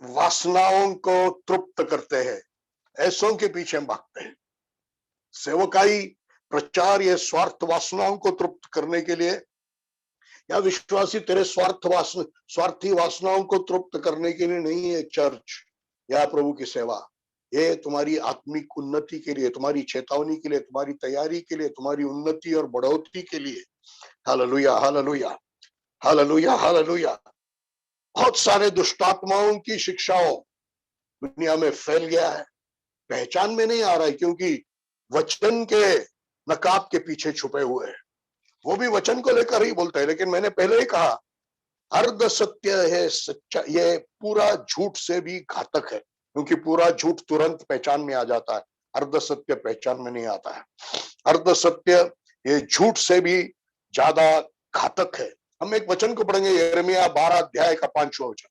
वासनाओं को तृप्त करते हैं, ऐसों के पीछे हम भागते हैं। सेवकाई, प्रचार, ये स्वार्थ वासनाओं को तृप्त करने के लिए, या विश्वासी तेरे स्वार्थी वासनाओं को तृप्त करने के लिए नहीं है चर्च या प्रभु की सेवा। ये तुम्हारी आत्मिक उन्नति के लिए, तुम्हारी चेतावनी के लिए, तुम्हारी तैयारी के लिए, तुम्हारी उन्नति और बढ़ोतरी के लिए। Hallelujah, hallelujah, hallelujah, hallelujah. बहुत सारे दुष्टात्माओं की शिक्षाओं दुनिया में फैल गया है, पहचान में नहीं आ रहा है, क्योंकि वचन के नकाब के पीछे छुपे हुए हैं। वो भी वचन को लेकर ही बोलते हैं, लेकिन मैंने पहले ही कहा, अर्ध सत्य है सच्चा, ये पूरा झूठ से भी घातक है, क्योंकि पूरा झूठ तुरंत पहचान में आ जाता है, अर्ध सत्य पहचान में नहीं आता है। अर्ध सत्य ये झूठ से भी ज्यादा घातक है। हम एक वचन को पढ़ेंगे, यिर्मयाह 12 अध्याय का 5वां वचन।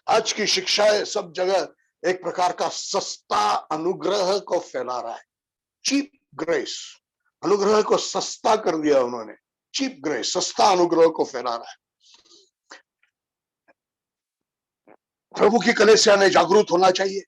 आज की शिक्षा है सब जगह एक प्रकार का सस्ता अनुग्रह को फैला रहा है, चीप ग्रेस। अनुग्रह को सस्ता कर दिया उन्होंने, चीप ग्रेस, सस्ता अनुग्रह को फैला रहा है। प्रभु की कलीसिया ने जागरूक होना चाहिए,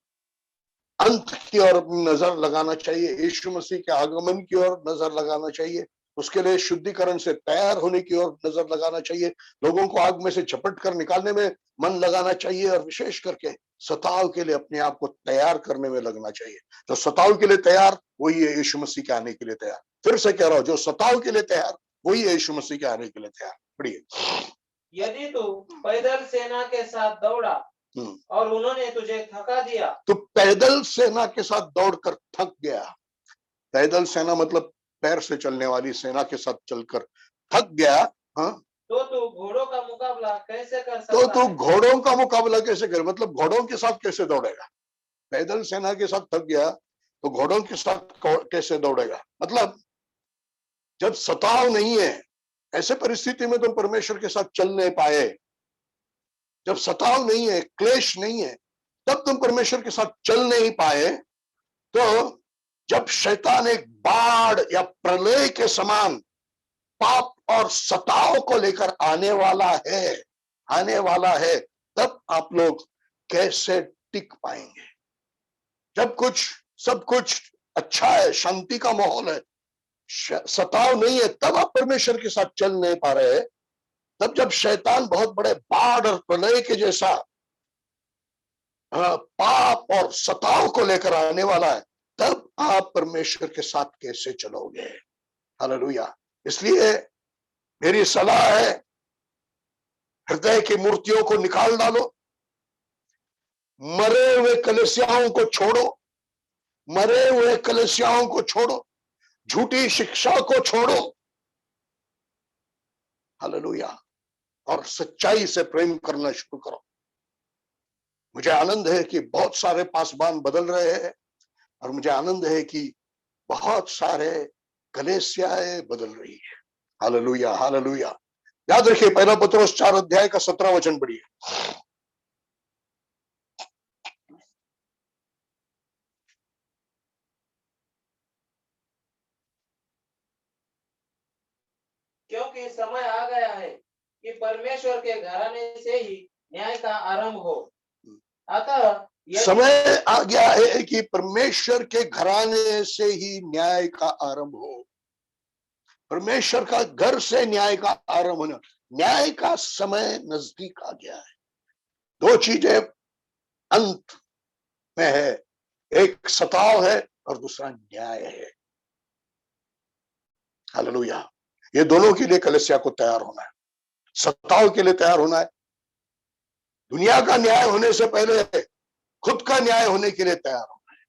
अंत की ओर नजर लगाना चाहिए, यीशु मसीह के आगमन की ओर नजर लगाना चाहिए, उसके लिए शुद्धिकरण से तैयार होने की ओर नजर लगाना चाहिए, लोगों को आग में से झपट कर निकालने में मन लगाना चाहिए, और विशेष करके सताव के लिए अपने आप को तैयार करने में लगना चाहिए। जो सताव के लिए तैयार वही है यीशु मसीह के आने के लिए तैयार। फिर से कह रहा हूं, जो सताव के लिए तैयार वही है यीशु मसीह के आने के लिए तैयार। पढ़िए। यदि तू पैदल सेना के साथ दौड़ा और उन्होंने तुझे थका दिया, तो पैदल सेना के साथ दौड़कर थक गया, पैदल सेना मतलब पैर से चलने वाली सेना के साथ चलकर थक गया, हाँ, तो तू घोड़ों का मुकाबला कैसे कर सकता तो तू है? घोड़ों का मुकाबला कैसे करे, मतलब घोड़ों के साथ कैसे दौड़ेगा? पैदल सेना के साथ थक गया तो घोड़ों के साथ कैसे दौड़ेगा? मतलब जब सताव नहीं है, ऐसे परिस्थिति में तुम परमेश्वर के साथ चल नहीं पाए। जब सताव नहीं है, क्लेश नहीं है, तब तुम परमेश्वर के साथ चल नहीं पाए। तो जब शैतान एक बाढ़ या प्रलय के समान पाप और सताव को लेकर आने वाला है, तब आप लोग कैसे टिक पाएंगे? जब सब कुछ अच्छा है, शांति का माहौल है, सताव नहीं है, तब आप परमेश्वर के साथ चल नहीं पा रहे। तब जब शैतान बहुत बड़े बाढ़ और प्रलय के जैसा पाप और सताव को लेकर आने वाला है, तब आप परमेश्वर के साथ कैसे चलोगे? हालेलुया। इसलिए मेरी सलाह है, हृदय की मूर्तियों को निकाल डालो, मरे हुए कलीसियाओं को छोड़ो, मरे हुए कलीसियाओं को छोड़ो, झूठी शिक्षा को छोड़ो, हालेलुया, और सच्चाई से प्रेम करना शुरू करो। मुझे आनंद है कि बहुत सारे पासबान बदल रहे हैं, और मुझे आनंद है कि बहुत सारे कलीसियाएं बदल रही है। Hallelujah, hallelujah. याद रखिए, पहला पत्रोस 4 अध्याय का 17 वचन पढ़िए। क्योंकि समय आ गया है कि परमेश्वर के घराने से ही न्याय का आरंभ हो। अतः समय आ गया है कि परमेश्वर के घराने से ही न्याय का आरंभ हो। परमेश्वर का घर से न्याय का आरंभ होना, न्याय का समय नजदीक आ गया है। दो चीजें अंत में है, एक सताव है और दूसरा न्याय है। हालेलुया। ये दोनों के लिए कलीसिया को तैयार होना है, सत्ताओं के लिए तैयार होना है। दुनिया का न्याय होने से पहले खुद का न्याय होने के लिए तैयार होना है।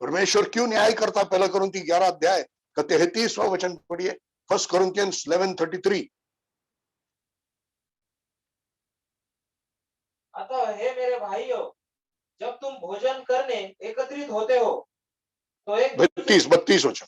परमेश्वर क्यों न्याय करता? 1 कुरिन्ती 11 अध्याय का 33वां वचन पढ़िए, 1 Corinthians 11:33। अतः हे मेरे भाइयों, जब तुम भोजन करने एकत्रित होते हो तो एक 32 वचन।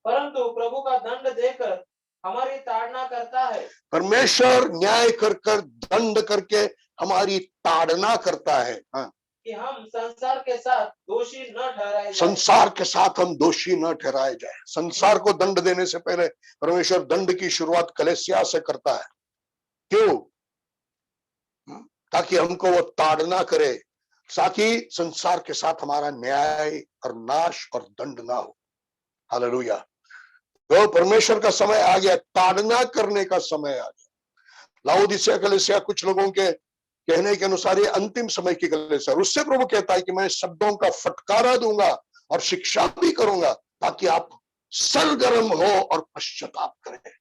परंतु प्रभु का दंड देकर हमारी ताड़ना करता है। परमेश्वर न्याय कर कर दंड करके हमारी ताड़ना करता है। हाँ, कि हम संसार के साथ दोषी न ठहराए जाएं। संसार के साथ हम दोषी न ठहराए जाए। संसार को दंड देने से पहले परमेश्वर दंड की शुरुआत कलीसिया से करता है। क्यों? ताकि हमको वो ताड़ना करे, ताकि संसार के साथ हमारा न्याय और नाश और दंड ना हो। हालेलुया। तो परमेश्वर का समय आ गया, ताड़ना करने का समय आ गया। लाओदिसिया कलीसिया कुछ लोगों के कहने के अनुसार ये अंतिम समय की कलीसिया, उससे प्रभु कहता है कि मैं शब्दों का फटकारा दूंगा और शिक्षा भी करूंगा ताकि आप सरगर्म हो और पश्चाताप करें।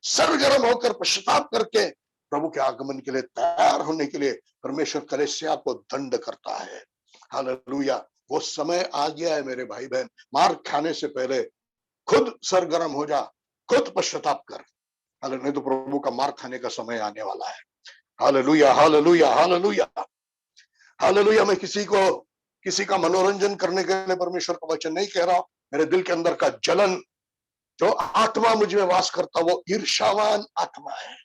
सरगर्म होकर पश्चाताप करके प्रभु के आगमन के लिए तैयार होने के लिए परमेश्वर कलीसिया को दंड करता है। हालेलुया। वो समय आ गया है मेरे भाई बहन। मार खाने से पहले खुद सरगर्म हो जा, खुद पश्चाताप कर। हालेलुया। नहीं तो प्रभु का मार खाने का समय आने वाला है। Hallelujah, hallelujah, hallelujah, hallelujah. मैं किसी का मनोरंजन करने के लिए परमेश्वर का वचन नहीं कह रहा हूं। मेरे दिल के अंदर का जलन, जो आत्मा मुझ में वास करता, वो ईर्ष्यावान आत्मा है।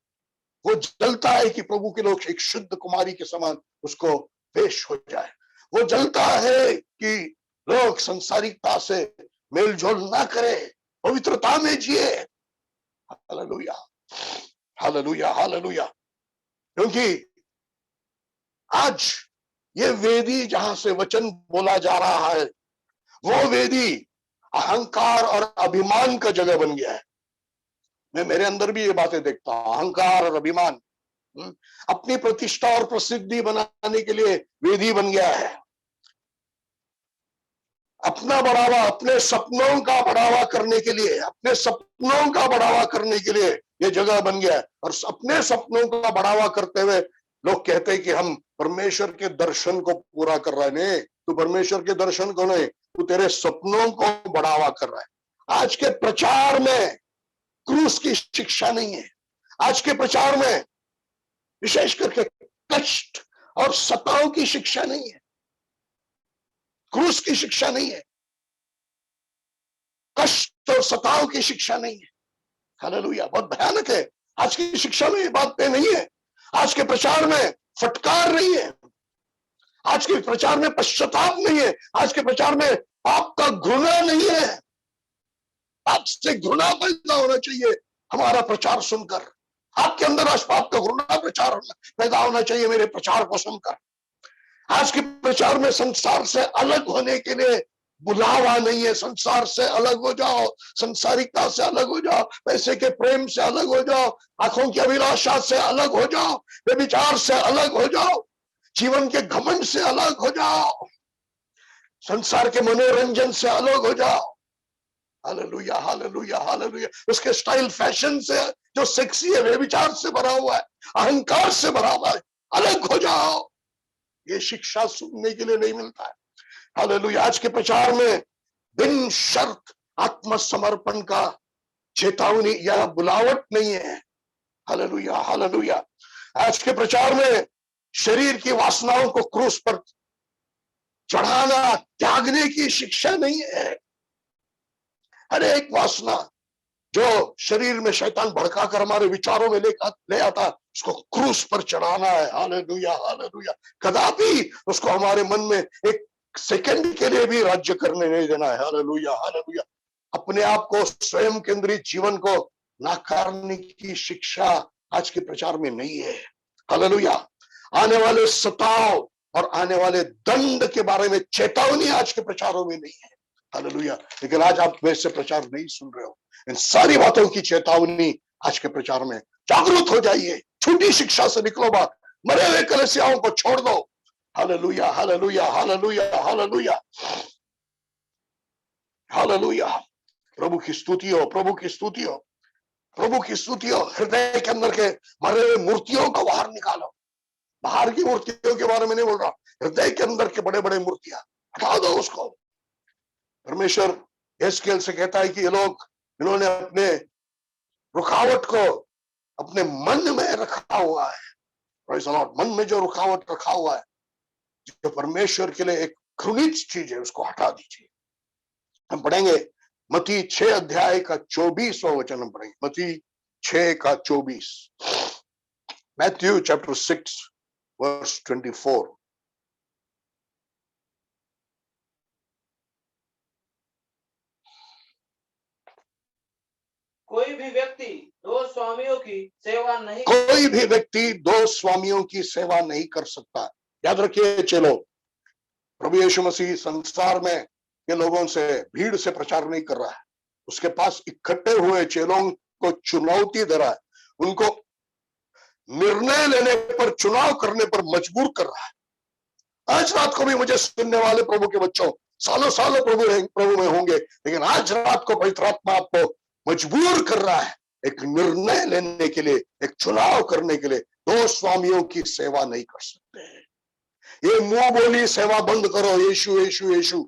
वो जलता है कि प्रभु के लोग एक शुद्ध कुमारी के समान उसको पेश हो जाए। वो जलता है कि लोग संसारिकता से मेलजोल ना करे, पवित्रता में जिए। Hallelujah, hallelujah, hallelujah. क्योंकि आज ये वेदी जहां से वचन बोला जा रहा है, वो वेदी अहंकार और अभिमान का जगह बन गया है। मैं मेरे अंदर भी ये बातें देखता हूं, अहंकार और अभिमान अपनी प्रतिष्ठा और प्रसिद्धि बनाने के लिए वेदी बन गया है। अपना बढ़ावा, अपने सपनों का बढ़ावा करने के लिए, अपने सपनों का बढ़ावा करने के लिए ये जगह बन गया है। और अपने सपनों का बढ़ावा करते हुए लोग कहते हैं कि हम परमेश्वर के दर्शन को पूरा कर रहे हैं। नहीं, तू परमेश्वर के दर्शन को नहीं, तू तेरे सपनों को बढ़ावा कर रहा है। आज के प्रचार में क्रूस की शिक्षा नहीं है। आज के प्रचार में विशेष करके कष्ट और सताओं की शिक्षा नहीं है, क्रूस की शिक्षा नहीं है, कष्ट और सताओं की शिक्षा नहीं है। हालेलुया। बहुत भयानक है। आज की शिक्षा में ये बातें नहीं है। आज के प्रचार में फटकार नहीं है। आज के प्रचार में पश्चाताप नहीं है। आज के प्रचार में पाप का घृणा नहीं है। पाप से घृणा पैदा होना चाहिए हमारा प्रचार सुनकर। आपके अंदर आज पाप का घृणा प्रचार पैदा होना चाहिए मेरे प्रचार को सुनकर। आज के प्रचार में संसार से अलग होने के लिए बुलावा नहीं है। संसार से अलग हो जाओ, संसारिकता से अलग हो जाओ, पैसे के प्रेम से अलग हो जाओ, आंखों की अभिलाषा से अलग हो जाओ, व्यभिचार से अलग हो जाओ, जीवन के घमंड से अलग हो जाओ, संसार के मनोरंजन से अलग हो जाओ। Hallelujah, hallelujah, hallelujah. उसके स्टाइल फैशन से जो सेक्सी है, व्यभिचार से भरा हुआ है, अहंकार से भरा हुआ है, अलग हो जाओ। ये शिक्षा सुनने के लिए नहीं मिलता है। हालेलुया। आज के प्रचार में बिन शर्त आत्मसमर्पण का चेतावनी या बुलावट नहीं है। Hallelujah, hallelujah. आज के प्रचार में शरीर की वासनाओं को क्रूस पर चढ़ाना, त्यागने की शिक्षा नहीं है। हर एक वासना जो शरीर में शैतान भड़का कर हमारे विचारों में ले आता, उसको क्रूस पर चढ़ाना है। Hallelujah, hallelujah. कदापि उसको हमारे मन में एक सेकंड के लिए भी राज्य करने नहीं देना है। Hallelujah, hallelujah. अपने आप को, स्वयं केंद्रित जीवन को नाकारने की शिक्षा आज के प्रचार में नहीं है। हालेलुया। आने वाले सताव और आने वाले दंड के बारे में चेतावनी आज के प्रचारों में नहीं है। हालेलुया। लेकिन आज आप वैसे प्रचार नहीं सुन रहे हो। इन सारी बातों की चेतावनी आज के प्रचार में। जागरूक हो जाइए, झूठी शिक्षा से निकलो बात, मरे हुए कलीसियाओं को छोड़ दो, hallelujah, hallelujah, hallelujah, hallelujah, hallelujah. प्रभु की स्तुति हो, प्रभु की स्तुति हो, प्रभु की स्तुति हो। हृदय के अंदर के मरे हुए मूर्तियों को बाहर निकालो। बाहर की मूर्तियों के बारे में नहीं बोल रहा, हृदय के अंदर के बड़े बड़े मूर्तियां हटा दो उसको। परमेश्वर एस्केल से कहता है कि ये लोग, इन्होंने अपने रुकावट को अपने मन में रखा हुआ है। Praise the Lord। मन में जो रुकावट रखा हुआ है, जो परमेश्वर के लिए एक घृणित चीज है, उसको हटा दीजिए। हम पढ़ेंगे मत्ती 6 अध्याय का 24वां वचन हम पढ़ेंगे। मत्ती 6 का 24। Matthew chapter 6 verse 24। कोई भी व्यक्ति दो स्वामियों की सेवा नहीं कोई भी व्यक्ति दो स्वामियों की सेवा नहीं कर सकता। याद रखिए चलो, प्रभु यीशु मसीह संसार में के लोगों से, भीड़ से प्रचार नहीं कर रहा है। उसके पास इकट्ठे हुए चेलों को चुनौती दे रहा है, उनको निर्णय लेने पर, चुनाव करने पर मजबूर कर रहा है। आज रात को भी मुझे सुनने वाले प्रभु के बच्चों, सालों सालों प्रभु में होंगे, लेकिन आज रात को पवित्र आत्मा आपको मजबूर कर रहा है एक निर्णय लेने के लिए, एक चुनाव करने के लिए। दो स्वामियों की सेवा नहीं कर सकते। ये मुंह बोली सेवा बंद करो, यीशु यीशु यीशु,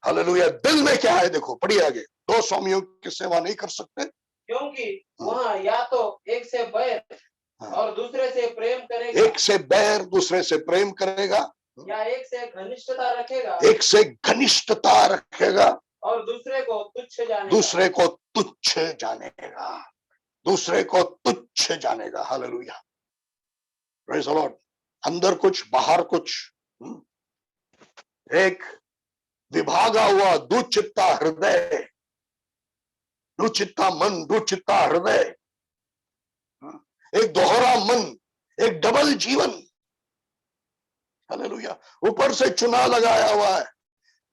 हालेलुया। दिल में क्या है देखो, पढ़िए आगे। दो स्वामियों की सेवा नहीं कर सकते, क्योंकि वहाँ या तो एक से बैर और दूसरे से प्रेम करेगा, एक से बैर दूसरे से प्रेम करेगा, या एक से घनिष्ठता रखेगा, एक से घनिष्ठता रखेगा, और दूसरे को तुच्छ जानेगा, दूसरे को तुच्छ जानेगा, दूसरे को तुच्छ जानेगा। Hallelujah, praise the Lord. अंदर कुछ बाहर कुछ, एक विभागा हुआ दुचित्ता हृदय, दुचित्ता मन, दुचित्ता हृदय, एक दोहरा मन, एक डबल जीवन। हालेलुया। ऊपर से चुना लगाया हुआ है,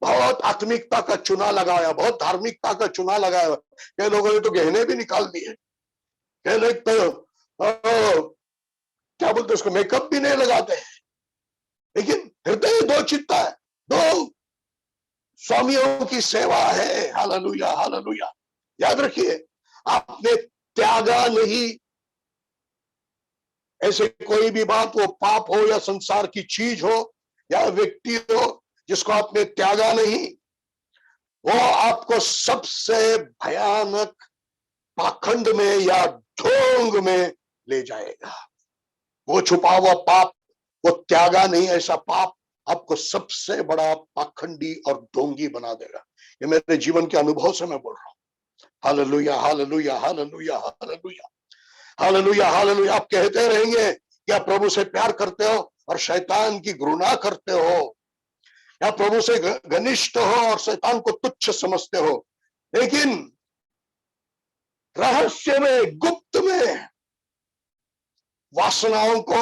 बहुत आत्मिकता का चुना लगाया, बहुत धार्मिकता का चुना लगाया हुआ। कई लोगों ने तो गहने भी निकाल दिए, कई लोग तो क्या बोलते उसको, मेकअप भी नहीं लगाते हैं। लेकिन हृदय दो चित्ता है, दो स्वामियों की सेवा है। Hallelujah, hallelujah. याद रखिए, आपने त्यागा नहीं ऐसे कोई भी बात, वो पाप हो या संसार की चीज हो या व्यक्ति हो, जिसको आपने त्यागा नहीं, वो आपको सबसे भयानक पाखंड में या ढोंग में ले जाएगा। वो छुपा हुआ पाप, वो त्यागा नहीं ऐसा पाप आपको सबसे बड़ा पाखंडी और ढोंगी बना देगा। ये मेरे जीवन के अनुभव से मैं बोल रहा हूं। Hallelujah, hallelujah, hallelujah, hallelujah, hallelujah, hallelujah. आप कहते रहेंगे कि आप प्रभु से प्यार करते हो और शैतान की घृणा करते हो, या प्रभु से घनिष्ठ हो और शैतान को तुच्छ समझते हो, लेकिन रहस्य में, गुप्त में वासनाओं को,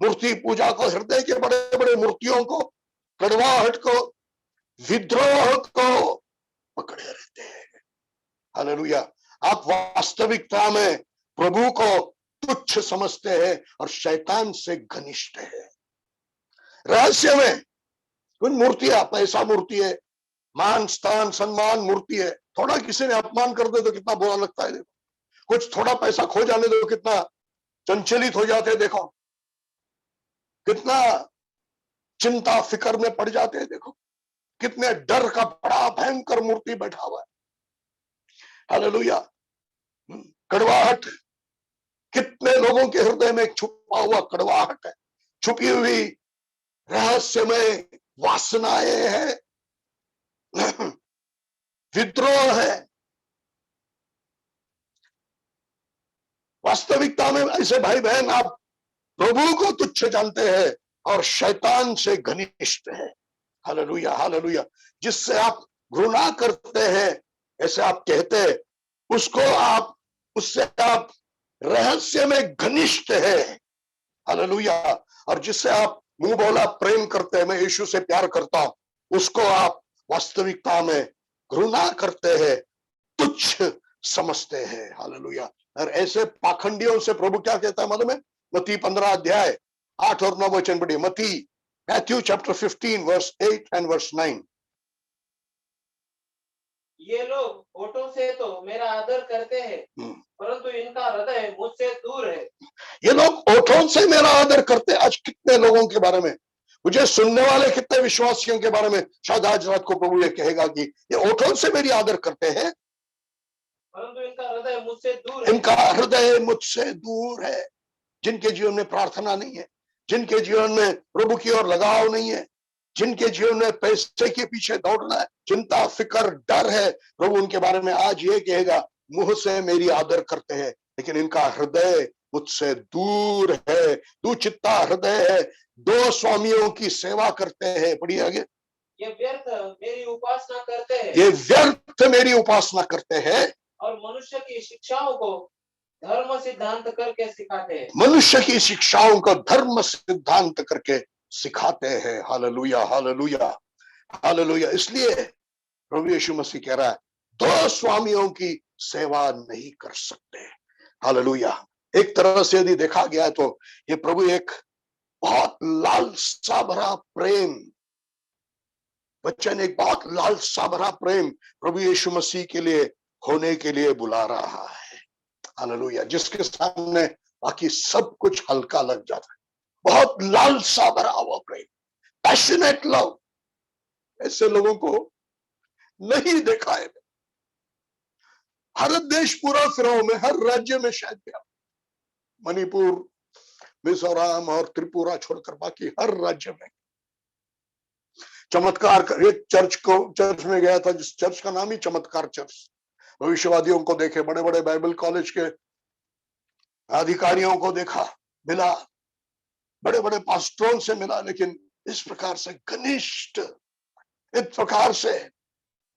मूर्ति पूजा को, हृदय के बड़े बड़े मूर्तियों को, कड़वाहट को, विद्रोह को पकड़े रहते हैं। हालेलुया। आप वास्तविकता में प्रभु को तुच्छ समझते हैं और शैतान से घनिष्ठ है। रहस्य में कुछ मूर्तियां, पैसा मूर्ति है, मान स्थान सम्मान मूर्ति है। थोड़ा किसी ने अपमान कर दे तो कितना बुरा लगता है देखो, कुछ थोड़ा पैसा खो जाने दो कितना चंचलित हो जाते हैं देखो, कितना चिंता फिक्र में पड़ जाते हैं देखो, कितने डर का बड़ा भयंकर मूर्ति बैठा हुआ है। हालेलुया। कड़वाहट, कितने लोगों के हृदय में एक छुपा हुआ कड़वाहट है, छुपी हुई रहस्यमय वासनाएं हैं, विद्रोह है। वास्तविकता में ऐसे भाई बहन आप प्रभु को तुच्छ जानते हैं और शैतान से घनिष्ठ है। Hallelujah, hallelujah. जिससे आप घृणा करते हैं, ऐसे आप कहते हैं, उसको आप, उससे आप रहस्य में घनिष्ठ है। हालेलुया। और जिससे आप मुंह बोला प्रेम करते हैं, मैं यीशु से प्यार करता हूं, उसको आप वास्तविकता में घृणा करते हैं, तुच्छ समझते हैं। हालेलुया। और ऐसे पाखंडियों से प्रभु क्या कहता है मालूम है? मत्ती 15 अध्याय 8 और 9 वचन पढ़िए। मत्ती, Matthew chapter 15 verse 8 and verse 9। ये लोग होठों से तो मेरा आदर करते हैं, परंतु इनका हृदय मुझसे दूर है। ये लोग होठों से मेरा आदर करते हैं। आज कितने लोगों के बारे में, मुझे सुनने वाले कितने विश्वासियों के बारे में शायद आज रात को प्रभु ये कहेगा कि ये होठों से मेरी आदर करते हैं, परंतु इनका हृदय मुझसे दूर है। इनका हृदय मुझसे दूर है। जिनके जीवन में प्रार्थना नहीं है, जिनके जीवन में प्रभु की ओर लगाव नहीं है, जिनके जीवन में पैसे के पीछे दौड़ना है, चिंता, फिक्र, डर है, प्रभु उनके बारे में आज ये कहेगा, मुंह से मेरी आदर करते हैं लेकिन इनका हृदय मुझसे दूर है। दुचित्ता हृदय है, दो स्वामियों की सेवा करते हैं। पढ़िए आगे। ये व्यर्थ मेरी उपासना करते हैं, ये व्यर्थ मेरी उपासना करते हैं और मनुष्य की शिक्षाओं को धर्म सिद्धांत करके सिखाते हैं। मनुष्य की शिक्षाओं को धर्म सिद्धांत करके सिखाते हैं। Hallelujah, hallelujah, hallelujah. इसलिए प्रभु यीशु मसीह कह रहा है, दो स्वामियों की सेवा नहीं कर सकते। हालेलुया। एक तरह से यदि देखा गया तो ये प्रभु एक बहुत लालसा भरा प्रेम वचन, एक बहुत लालसा भरा प्रेम प्रभु यीशु मसीह के लिए होने के लिए बुला रहा है। हालेलुया। जिसके सामने बाकी सब कुछ हल्का लग जाता है। बहुत लालसा भरा हुआ प्रेम, पैशनेट लव। ऐसे लोगों को नहीं देखा है। हर देश पूरा फिराओ में, हर राज्य में शायद गया, मणिपुर, मिजोरम और त्रिपुरा छोड़कर बाकी हर राज्य में चमत्कार कर। एक चर्च में गया था जिस चर्च का नाम ही चमत्कार चर्च। भविष्यवादियों को देखे, बड़े बड़े बाइबल कॉलेज के अधिकारियों को देखा, मिला, बड़े बड़े पास्टरों से मिला, लेकिन इस प्रकार से घनिष्ठ, इस प्रकार से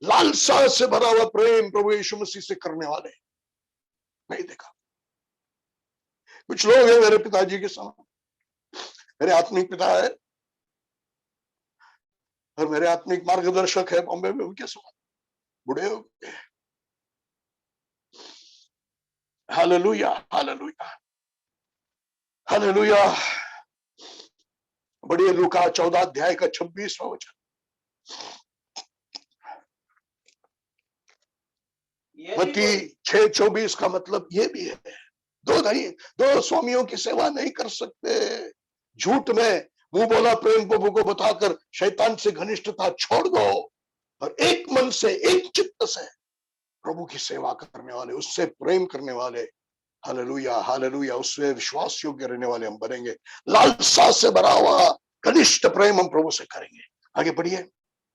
लालसा से भरा हुआ प्रेम प्रभु यीशु मसीह से करने वाले नहीं देखा। कुछ लोग हैं मेरे पिताजी के समान, मेरे आत्मिक पिता है और मेरे आत्मिक मार्गदर्शक है बॉम्बे में, उनके समान बूढ़े हो गए। Hallelujah, hallelujah, hallelujah. बढ़िए लूका 14 अध्याय का 26वां वचन। मत्ती 6:24 का मतलब ये भी है, दो स्वामियों की सेवा नहीं कर सकते। झूठ में मुंह बोला प्रेम प्रभु को बताकर शैतान से घनिष्ठता छोड़ दो और एक मन से, एक चित्त से प्रभु की सेवा करने वाले, उससे प्रेम करने वाले, हालेलुया, हालेलुया, उससे विश्वास योग्य रहने वाले हम बनेंगे। लालसा से भरा हुआ घनिष्ठ प्रेम हम प्रभु से करेंगे। आगे बढ़िए।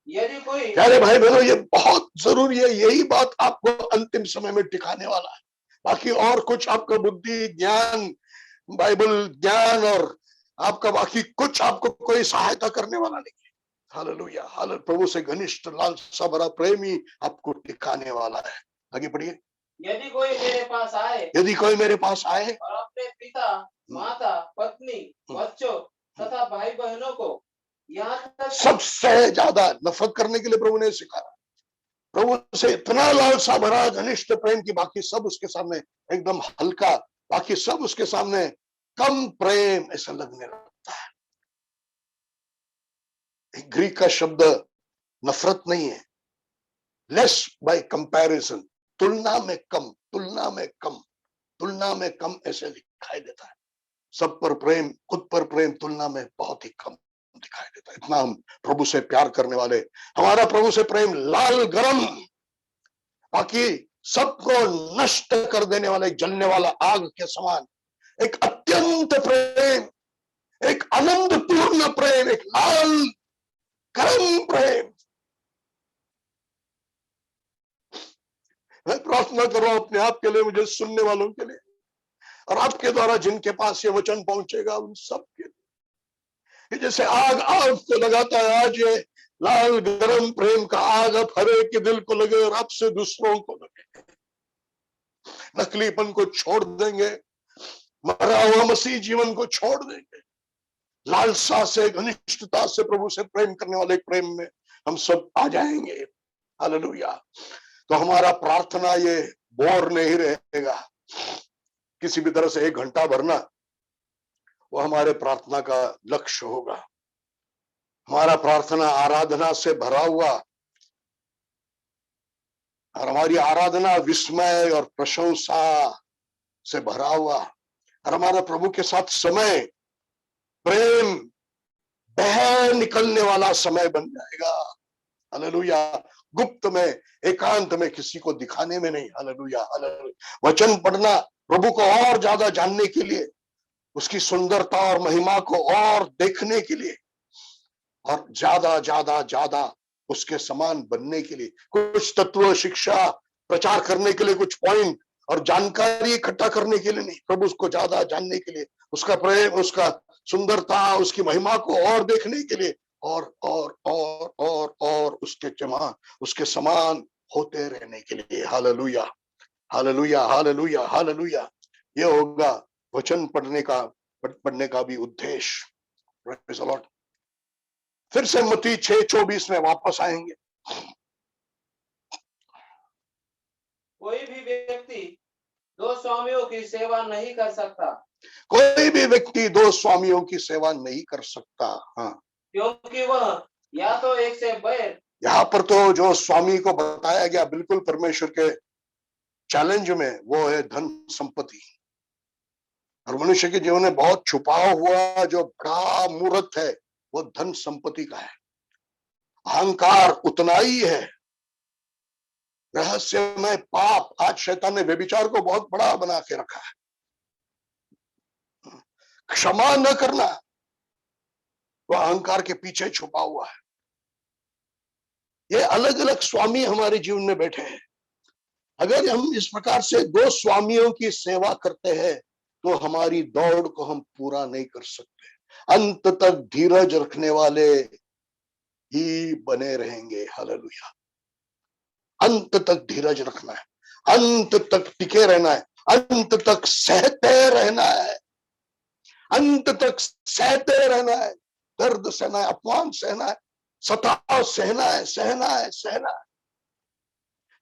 यदि कोई, प्यारे भाई बहनों, ये बहुत जरूरी है। यही बात आपको अंतिम समय में टिकाने वाला है। बाकी और कुछ आपका बुद्धि ज्ञान, बाइबल ज्ञान और आपका बाकी कुछ आपको कोई सहायता करने वाला नहीं है। Hallelujah, hallelujah. प्रभु से घनिष्ठ लालसा भरा प्रेम ही आपको टिकाने वाला है। आगे बढ़िए। यदि कोई मेरे पास आए, यदि कोई मेरे पास आए और अपने पिता, माता, पत्नी, बच्चों तथा भाई बहनों को, यहाँ तक सबसे ज्यादा नफरत करने के लिए प्रभु ने सिखाया। प्रभु से इतना लालसा भरा घनिष्ठ प्रेम की बाकी सब उसके सामने एकदम हल्का, बाकी सब उसके सामने कम प्रेम ऐसा लगने लगता है। ग्रीक का शब्द नफरत नहीं है, लेस बाय कंपैरिजन, तुलना में कम, तुलना में कम, तुलना में कम ऐसे दिखाई देता है। सब पर प्रेम, खुद पर प्रेम तुलना में बहुत ही कम दिखाई देता है। इतना हम प्रभु से प्यार करने वाले, हमारा प्रभु से प्रेम लाल गरम, बाकी सबको नष्ट कर देने वाला, एक जलने वाला आग के समान, एक अत्यंत प्रेम, एक आनंद पूर्ण प्रेम, एक लाल गरम प्रेम। मैं प्रार्थना कर रहा हूं अपने आप के लिए, मुझे सुनने वालों के लिए, और आपके द्वारा जिनके पास ये वचन पहुंचेगा उन सब के लिए, जैसे आग आग को लगाता है, आज ये लाल गरम प्रेम का आग अब हर एक के दिल को लगे और आपसे दूसरों को लगे। नकलीपन को छोड़ देंगे, मरा हुआ मसीह जीवन को छोड़ देंगे, लालसा से, घनिष्ठता से प्रभु से प्रेम करने वाले प्रेम में हम सब आ जाएंगे। हालेलुया। तो हमारा प्रार्थना ये बोर नहीं रहेगा। किसी भी तरह से 1 घंटा भरना वो हमारे प्रार्थना का लक्ष्य होगा। हमारा प्रार्थना आराधना से भरा हुआ और हमारी आराधना विस्मय और प्रशंसा से भरा हुआ और हमारा प्रभु के साथ समय प्रेम बह निकलने वाला समय बन जाएगा। हालेलुया। गुप्त में, एकांत में, किसी को दिखाने में नहीं। Hallelujah hallelujah. वचन पढ़ना प्रभु को और ज्यादा जानने के लिए, उसकी सुंदरता और महिमा को और देखने के लिए और ज्यादा ज्यादा ज्यादा उसके समान बनने के लिए, कुछ तत्व शिक्षा प्रचार करने के लिए, कुछ पॉइंट और जानकारी इकट्ठा करने के लिए नहीं, प्रभु उसको ज्यादा जानने के लिए, उसका प्रेम, उसका सुंदरता, उसकी महिमा को और देखने के लिए और उसके समान होते रहने के लिए। Hallelujah hallelujah hallelujah hallelujah. ये होगा वचन पढ़ने का भी उद्देश्य। Praise the Lord. फिर से मत्ती 6:24 में वापस आएंगे। कोई भी व्यक्ति दो स्वामियों की सेवा नहीं कर सकता, कोई भी व्यक्ति दो स्वामियों की सेवा नहीं कर सकता। हाँ, क्योंकि वह या तो एक से बैर, यहाँ पर तो जो स्वामी को बताया गया बिल्कुल परमेश्वर के चैलेंज में, वो है धन संपत्ति। और मनुष्य के जीवन में बहुत छुपा हुआ जो बड़ा मूर्त है वो धन संपत्ति का है। अहंकार उतना ही है। रहस्यमय पाप, आज शैतान ने व्यभिचार को बहुत बड़ा बना के रखा है। क्षमा न करना, वो अहंकार के पीछे छुपा हुआ है। ये अलग अलग स्वामी हमारे जीवन में बैठे हैं। अगर हम इस प्रकार से दो स्वामियों की सेवा करते हैं तो हमारी दौड़ को हम पूरा नहीं कर सकते। अंत तक धीरज रखने वाले ही बने रहेंगे। हालेलुया। अंत तक धीरज रखना है, अंत तक टिके रहना है, अंत तक सहते रहना है, अंत तक सहते रहना है। दर्द सहना है, अपमान सहना है, सताव सहना है, सहना है, सहना है।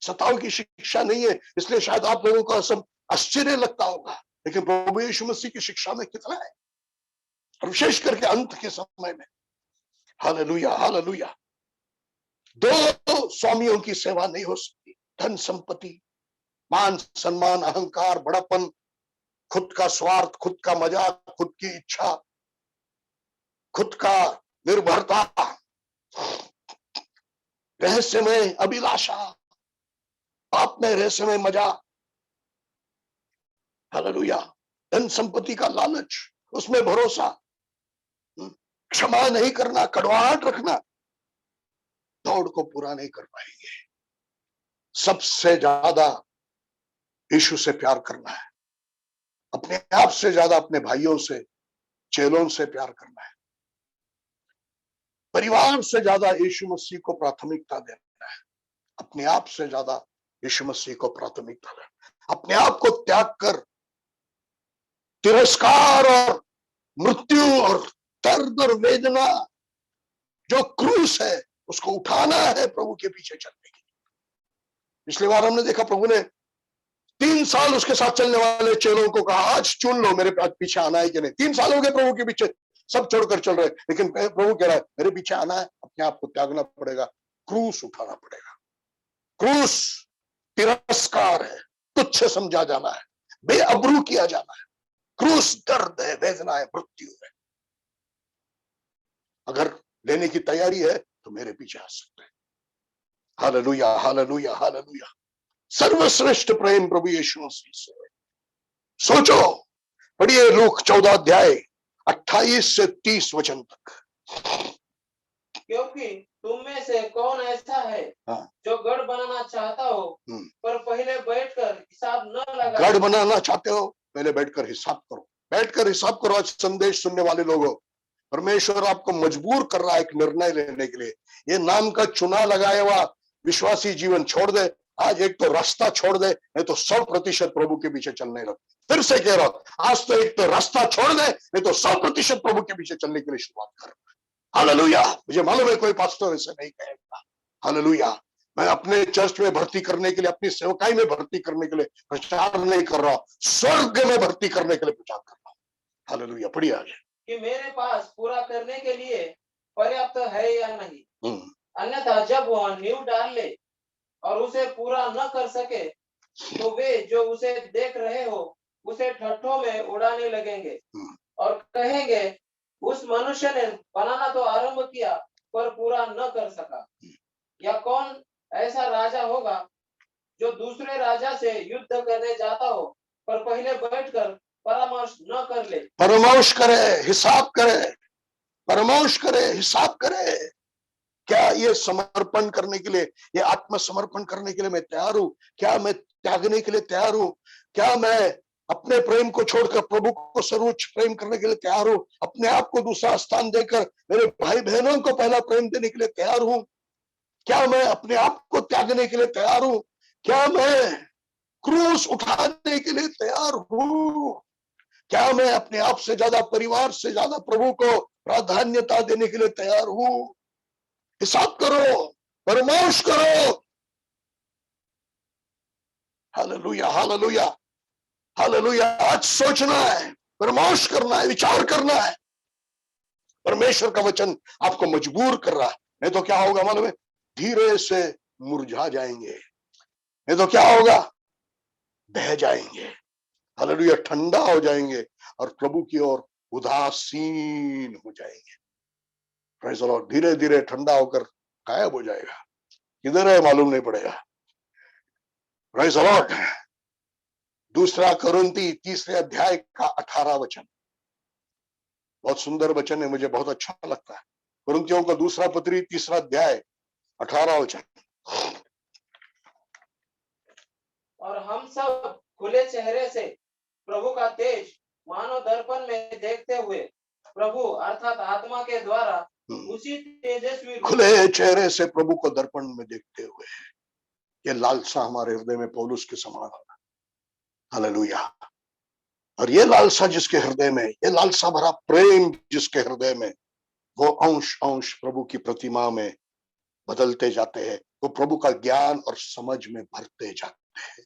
सताव की शिक्षा नहीं है, इसलिए शायद आप लोगों को सब आश्चर्य लगता होगा, लेकिन प्रभु यीशु मसीह की शिक्षा में कितना है, और विशेष करके अंत के समय में। Hallelujah hallelujah. दो स्वामियों की सेवा नहीं हो सकती। धन संपत्ति, मान सम्मान, अहंकार, बड़ापन, खुद का स्वार्थ, खुद का मजाक, खुद की इच्छा, खुद का निर्भरता, रहस्यमय अभिलाषा, पाप में रहस्यमय मजा। हालेलुया। धन संपत्ति का लालच, उसमें भरोसा, क्षमा नहीं करना, कड़वाहट रखना, दौड़ को पूरा नहीं कर पाएंगे। सबसे ज्यादा यीशु से प्यार करना है, अपने आप से ज्यादा अपने भाइयों से, चेलों से प्यार करना है, परिवार से ज्यादा यीशु मसीह को प्राथमिकता देना है, अपने आप से ज्यादा यीशु मसीह को प्राथमिकता देना, अपने आप को त्याग कर तिरस्कार और मृत्यु और दर्द और वेदना जो क्रूस है उसको उठाना है प्रभु के पीछे चलने के लिए। पिछली बार हमने देखा प्रभु ने 3 साल उसके साथ चलने वाले चेलों को कहा, आज चुन लो मेरे पीछे आना है कि नहीं। 3 साल हो गए प्रभु के पीछे, सब छोड़कर चल रहे, लेकिन प्रभु कह रहा है मेरे पीछे आना है, अपने आप को त्यागना पड़ेगा, क्रूस उठाना पड़ेगा। क्रूस तिरस्कार है, तुच्छ समझा जाना है, बेअबरू किया जाना है। क्रूस दर्द है, वेदना है, मृत्यु है। अगर लेने की तैयारी है तो मेरे पीछे आ सकते हैं। Hallelujah hallelujah hallelujah. सर्वश्रेष्ठ प्रेम प्रभु यीशु मसीह से। सोचो, पढ़िए लूक 14 अध्याय 28 से 30 वचन तक। क्योंकि तुम में से कौन ऐसा है जो गढ़ बनाना चाहता हो पर पहले बैठकर हिसाब न लगाए। गढ़ बनाना चाहते हो, पहले बैठकर हिसाब करो। बैठकर हिसाब करो। आज संदेश सुनने वाले लोगों, परमेश्वर आपको मजबूर कर रहा है एक निर्णय लेने के लिए। ये नाम का चुना लगाया हुआ विश्वासी जीवन छोड़ दे। आज एक तो रास्ता छोड़ दे, नहीं तो 100% प्रभु के पीछे चलने लग। फिर से कह रहा हूं, आज तो एक तो रास्ता छोड़ दे, नहीं तो 100% प्रभु के पीछे चलने के लिए शुरुआत कर। हालेलुया। मुझे मालूम है कोई पास्टर ऐसे नहीं कहेगा। हालेलुया। मैं अपने चर्च में भर्ती करने के लिए, अपनी सेवकाई में भर्ती करने के लिए प्रचार नहीं कर रहा हूं, स्वर्ग में भर्ती करने के लिए प्रचार कर रहा हूं। हालेलुया, पढ़िए आगे। कि मेरे पास पूरा करने के लिए पर्याप्त है या नहीं। हम्म, अन्यथा जब वह नींव डाल ले और उसे पूरा न कर सके, तो वे जो उसे देख रहे हो उसे ठट्ठों में उड़ाने लगेंगे हम्म, और कहेंगे, उस मनुष्य ने बनाना तो आरंभ किया पर पूरा न कर सका। या कौन ऐसा राजा होगा जो दूसरे राजा से युद्ध करने जाता हो पर पहले बैठकर परामर्श न कर ले। परामर्श करे, हिसाब करे, परामर्श करे, हिसाब करे। क्या ये समर्पण करने के लिए, ये आत्मसमर्पण करने के लिए मैं तैयार हूं? क्या मैं त्यागने के लिए तैयार हूं? क्या मैं अपने प्रेम को छोड़कर प्रभु को सर्वोच्च प्रेम करने के लिए तैयार हूं? अपने आप को दूसरा स्थान देकर मेरे भाई बहनों को पहला प्रेम देने के लिए तैयार हूं? क्या मैं अपने आप को त्यागने के लिए तैयार हूं? क्या मैं क्रूस उठाने के लिए तैयार हूं? क्या मैं अपने आप से ज्यादा, परिवार से ज्यादा प्रभु को प्राधान्यता देने के लिए तैयार हूं? हिसाब करो, परामर्श करो। Hallelujah, hallelujah, hallelujah. आज सोचना है, परामर्श करना है, विचार करना है। परमेश्वर का वचन आपको मजबूर कर रहा है, नहीं तो क्या होगा मालूम है? धीरे से मुरझा जाएंगे, नहीं तो क्या होगा? बह जाएंगे। हालेलुया, ठंडा हो जाएंगे और प्रभु की ओर उदासीन हो जाएंगे। Praise the Lord. धीरे धीरे ठंडा होकर गायब हो जाएगा, किधर है मालूम नहीं पड़ेगा। Praise the Lord. दूसरा कोरिन्थी 3 अध्याय का 18 वचन, बहुत सुंदर वचन है, मुझे बहुत अच्छा लगता है। कोरिन्थियों का दूसरा पत्री 3 अध्याय 18 वचन। और हम सब खुले चेहरे से प्रभु का तेज मानव दर्पण में देखते हुए प्रभु अर्थात आत्मा के द्वारा उसी तेजस्वी रूप खुले चेहरे से प्रभु को दर्पण में देखते हुए, ये लालसा हमारे हृदय में पौलुस के समान होगा। हालेलुया। और ये लालसा जिसके हृदय में, ये लालसा भरा प्रेम जिसके हृदय में, वो अंश अंश प्रभु की प्रतिमा में बदलते जाते हैं, वो प्रभु का ज्ञान और समझ में भरते जाते हैं।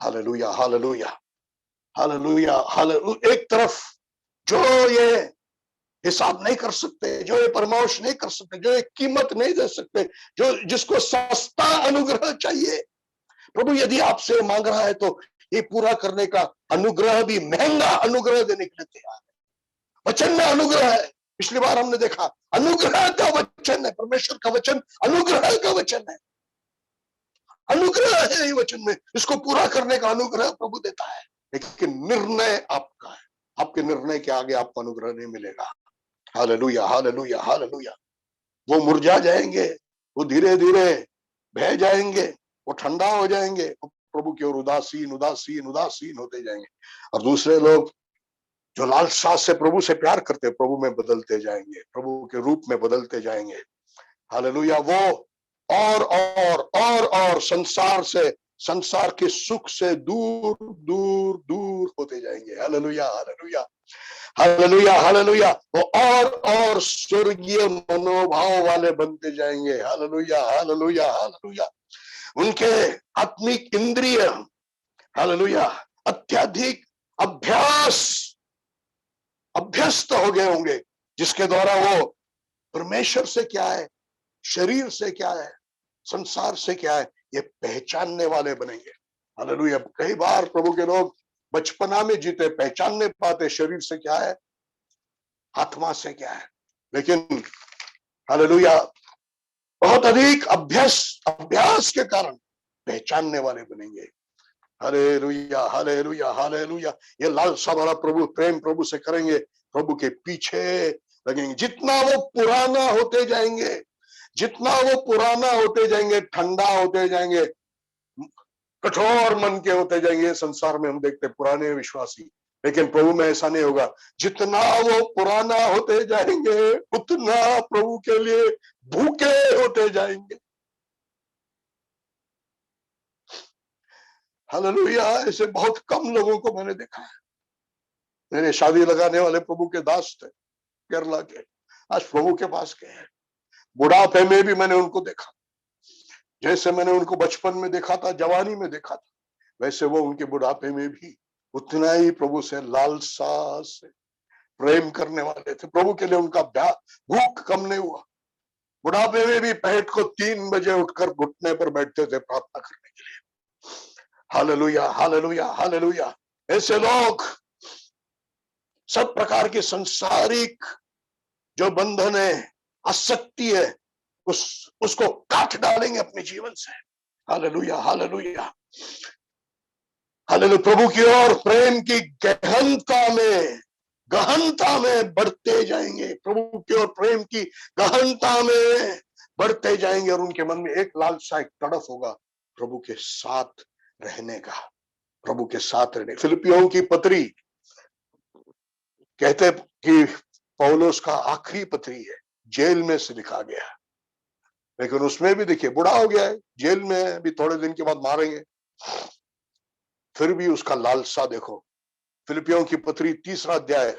Hallelujah, hallelujah, hallelujah, hallelujah. एक तरफ जो ये हिसाब नहीं कर सकते, जो ये परामर्श नहीं कर सकते, जो ये कीमत नहीं दे सकते, जो जिसको सस्ता अनुग्रह चाहिए, प्रभु यदि आपसे मांग रहा है तो ये पूरा करने का अनुग्रह भी महंगा अनुग्रह देने के लिए तैयार है। वचन में अनुग्रह है। पिछली बार हमने देखा अनुग्रह का वचन है, परमेश्वर का वचन अनुग्रह का वचन है। अनुग्रह है ये वचन में, इसको पूरा करने का अनुग्रह प्रभु देता है, लेकिन निर्णय आपका है। आपके निर्णय के आगे आपको अनुग्रह नहीं मिलेगा। Hallelujah, hallelujah, hallelujah. वो मुरझा जाएंगे, वो धीरे धीरे बह जाएंगे, वो ठंडा हो जाएंगे, वो प्रभु की ओर उदासीन उदासीन उदासीन होते जाएंगे। और दूसरे लोग जो लालसा से प्रभु से प्यार करते, प्रभु में बदलते जाएंगे, प्रभु के रूप में बदलते जाएंगे। हालेलुया। वो और संसार से, संसार के सुख से दूर दूर दूर होते जाएंगे। Hallelujah, hallelujah, hallelujah, hallelujah. वो और स्वर्गीय मनोभाव वाले बनते जाएंगे। Hallelujah, hallelujah, hallelujah. उनके आत्मिक इंद्रिय, हालेलुया, अत्यधिक अभ्यस्त हो गए होंगे, जिसके द्वारा वो परमेश्वर से क्या है, शरीर से क्या है, संसार से क्या है, ये पहचानने वाले बनेंगे। हालेलुया। कई बार प्रभु के लोग बचपना में जीते, पहचान नहीं पाते शरीर से क्या है, आत्मा से क्या है, लेकिन हालेलुया बहुत अधिक अभ्यास के कारण पहचानने वाले बनेंगे। Hallelujah, hallelujah, hallelujah. ये लालसा वाला प्रभु प्रेम प्रभु से करेंगे, प्रभु के पीछे लगेंगे। जितना वो पुराना होते जाएंगे, जितना वो पुराना होते जाएंगे, ठंडा होते जाएंगे, कठोर मन के होते जाएंगे। संसार में हम देखते पुराने विश्वासी, लेकिन प्रभु में ऐसा नहीं होगा। जितना वो पुराना होते जाएंगे, उतना प्रभु के लिए भूखे होते जाएंगे। हालेलुया। ऐसे बहुत कम लोगों को मैंने देखा है। मेरे शादी लगाने वाले प्रभु के दास थे केरला के, आज प्रभु के पास गए हैं। बुढ़ापे में भी मैंने उनको देखा, जैसे मैंने उनको बचपन में देखा था, जवानी में देखा था, वैसे वो उनके बुढ़ापे में भी उतना ही प्रभु से लालसा से प्रेम करने वाले थे, प्रभु के लिए उनका भूख कम नहीं हुआ। बुढ़ापे में भी पहट को 3 बजे उठकर घुटने पर बैठते थे प्रार्थना करने के लिए। Hallelujah, hallelujah, hallelujah. ऐसे लोग सब प्रकार के संसारिक जो बंधन है, आसक्ति है, उसको काट डालेंगे अपने जीवन से। Hallelujah, hallelujah, hallelujah. प्रभु की ओर प्रेम की गहनता में बढ़ते जाएंगे, प्रभु की ओर प्रेम की गहनता में बढ़ते जाएंगे, और उनके मन में एक लालसा, एक तड़फ होगा प्रभु के साथ रहने का, प्रभु के साथ रहने। फिलिपियों की पत्री कहते कि पौलुस का आखिरी पत्री है, जेल में से लिखा गया, लेकिन उसमें भी देखिए बुढ़ा हो गया है, जेल में भी थोड़े दिन के बाद मारेंगे, फिर भी उसका लालसा देखो। फिलिपियों की पत्री 3 अध्याय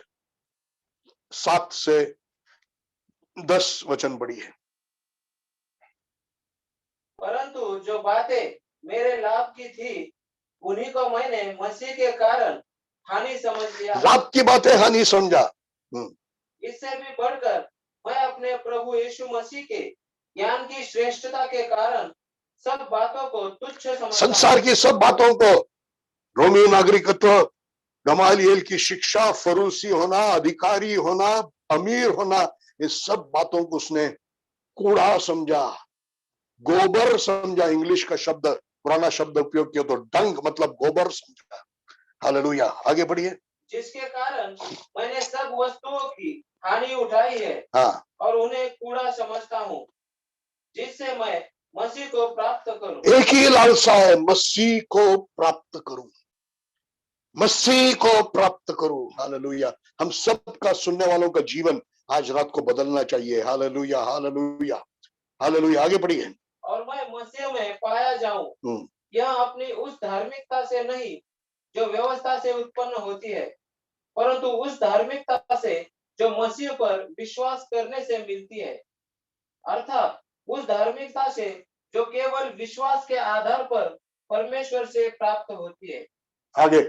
7 से 10 वचन पढ़ी है। परंतु जो बातें मेरे लाभ की थी, उन्हीं को मैंने मसीह के कारण हानि समझ लिया। लाभ की बातें हानि समझा। इससे भी बढ़कर मैं अपने प्रभु यीशु मसीह के ज्ञान की श्रेष्ठता के कारण सब बातों को तुच्छ समझता हूं। संसार की सब बातों को, रोमी नागरिकत्व, गमालियल की शिक्षा, फरूसी होना, अधिकारी होना, अमीर होना, इस सब बातों को उसने कूड़ा समझा, गोबर समझा। इंग्लिश का शब्द, पुराना शब्द उपयोग किया तो डंग मतलब गोबर समझा। हालेलुया, आगे बढ़िए। जिसके कारण मैंने सब वस्तुओं की हानि उठाई है, हाँ, और उन्हें कूड़ा समझता हूँ, जिससे मैं मसीह को प्राप्त करूं। एक ही लालसा है, मसीह को प्राप्त करूं, मसीह को प्राप्त करूं। हालेलुया। हम सबका, सुनने वालों का जीवन आज रात को बदलना चाहिए। हालेलुया, हालेलुया, हालेलुया, आगे बढ़िए। और मैं मसीह में पाया जाऊं, यह अपनी उस धार्मिकता से नहीं जो व्यवस्था से उत्पन्न होती है, परंतु उस धार्मिकता से जो मसीह पर विश्वास करने से मिलती है, अर्थात उस धार्मिकता से जो केवल विश्वास के आधार पर परमेश्वर से प्राप्त होती है। आगे,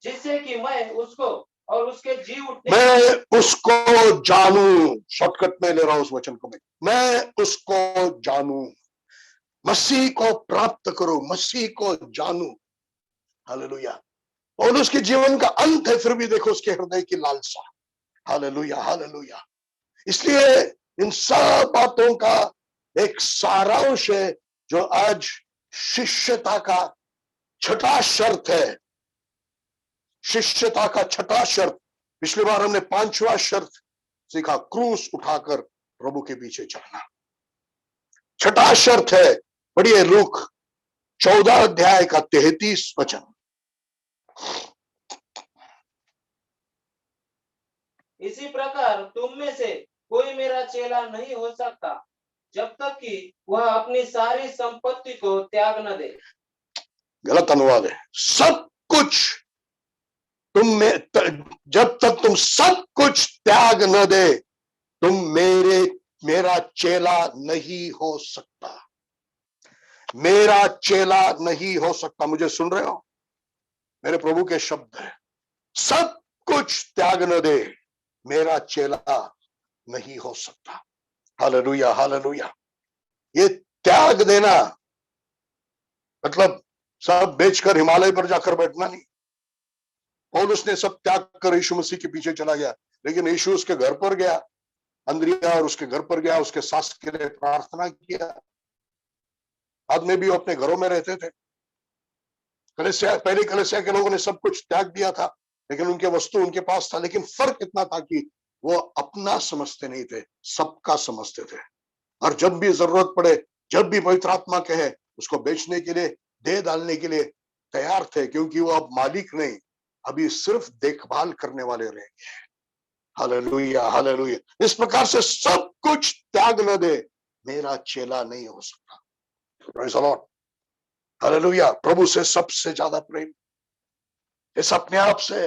जिससे कि मैं उसको और उसके जी उठने, मैं उसको जानूं। शॉर्टकट में ले रहा हूं उस वचन को, मैं उसको जानूं, मसीह को प्राप्त करूं, मसीह को जानूं। हालेलुया। और उसके जीवन का अंत है, फिर भी देखो उसके हृदय की लालसा। Hallelujah, hallelujah. इसलिए इन सब बातों का एक सारांश है जो आज शिष्यता का छठा शर्त है। शिष्यता का छठा शर्त, पिछली बार हमने 5वां शर्त सीखा, क्रूस उठाकर प्रभु के पीछे चलना। छठा शर्त है, पढ़िए लूक 14 अध्याय का 33 वचन। इसी प्रकार तुम में से कोई मेरा चेला नहीं हो सकता जब तक कि वह अपनी सारी संपत्ति को त्याग न दे। गलत अनुवाद है। सब कुछ तुम में, जब तक तुम सब कुछ त्याग न दे, तुम मेरा चेला नहीं हो सकता। मेरा चेला नहीं हो सकता। मुझे सुन रहे हो? मेरे प्रभु के शब्द है, सब कुछ त्याग न दे, मेरा चेला नहीं हो सकता। Hallelujah, hallelujah. ये त्याग देना मतलब सब बेचकर हिमालय पर जाकर बैठना नहीं। पौलुस ने सब त्याग कर यीशु मसीह के पीछे चला गया, लेकिन यीशु उसके घर पर गया, अंद्रिया और उसके घर पर गया, उसके सास के लिए प्रार्थना किया। बाद में भी वो अपने घरों में रहते थे। पहले कलीसिया के लोगों ने सब कुछ त्याग दिया था, लेकिन उनके वस्तु उनके पास था, लेकिन फर्क इतना था कि वो अपना समझते नहीं थे, सबका समझते थे। और जब भी जरूरत पड़े, जब भी पवित्र आत्मा कहे, उसको बेचने के लिए, दे डालने के लिए तैयार थे, क्योंकि वो अब मालिक नहीं, अभी सिर्फ देखभाल करने वाले रह गए। Hallelujah, hallelujah. इस प्रकार से सब कुछ त्याग न दे, मेरा चेला नहीं हो सकता। Praise the Lord. हालेलुया। प्रभु से सबसे ज्यादा प्रेम, इस अपने आप से,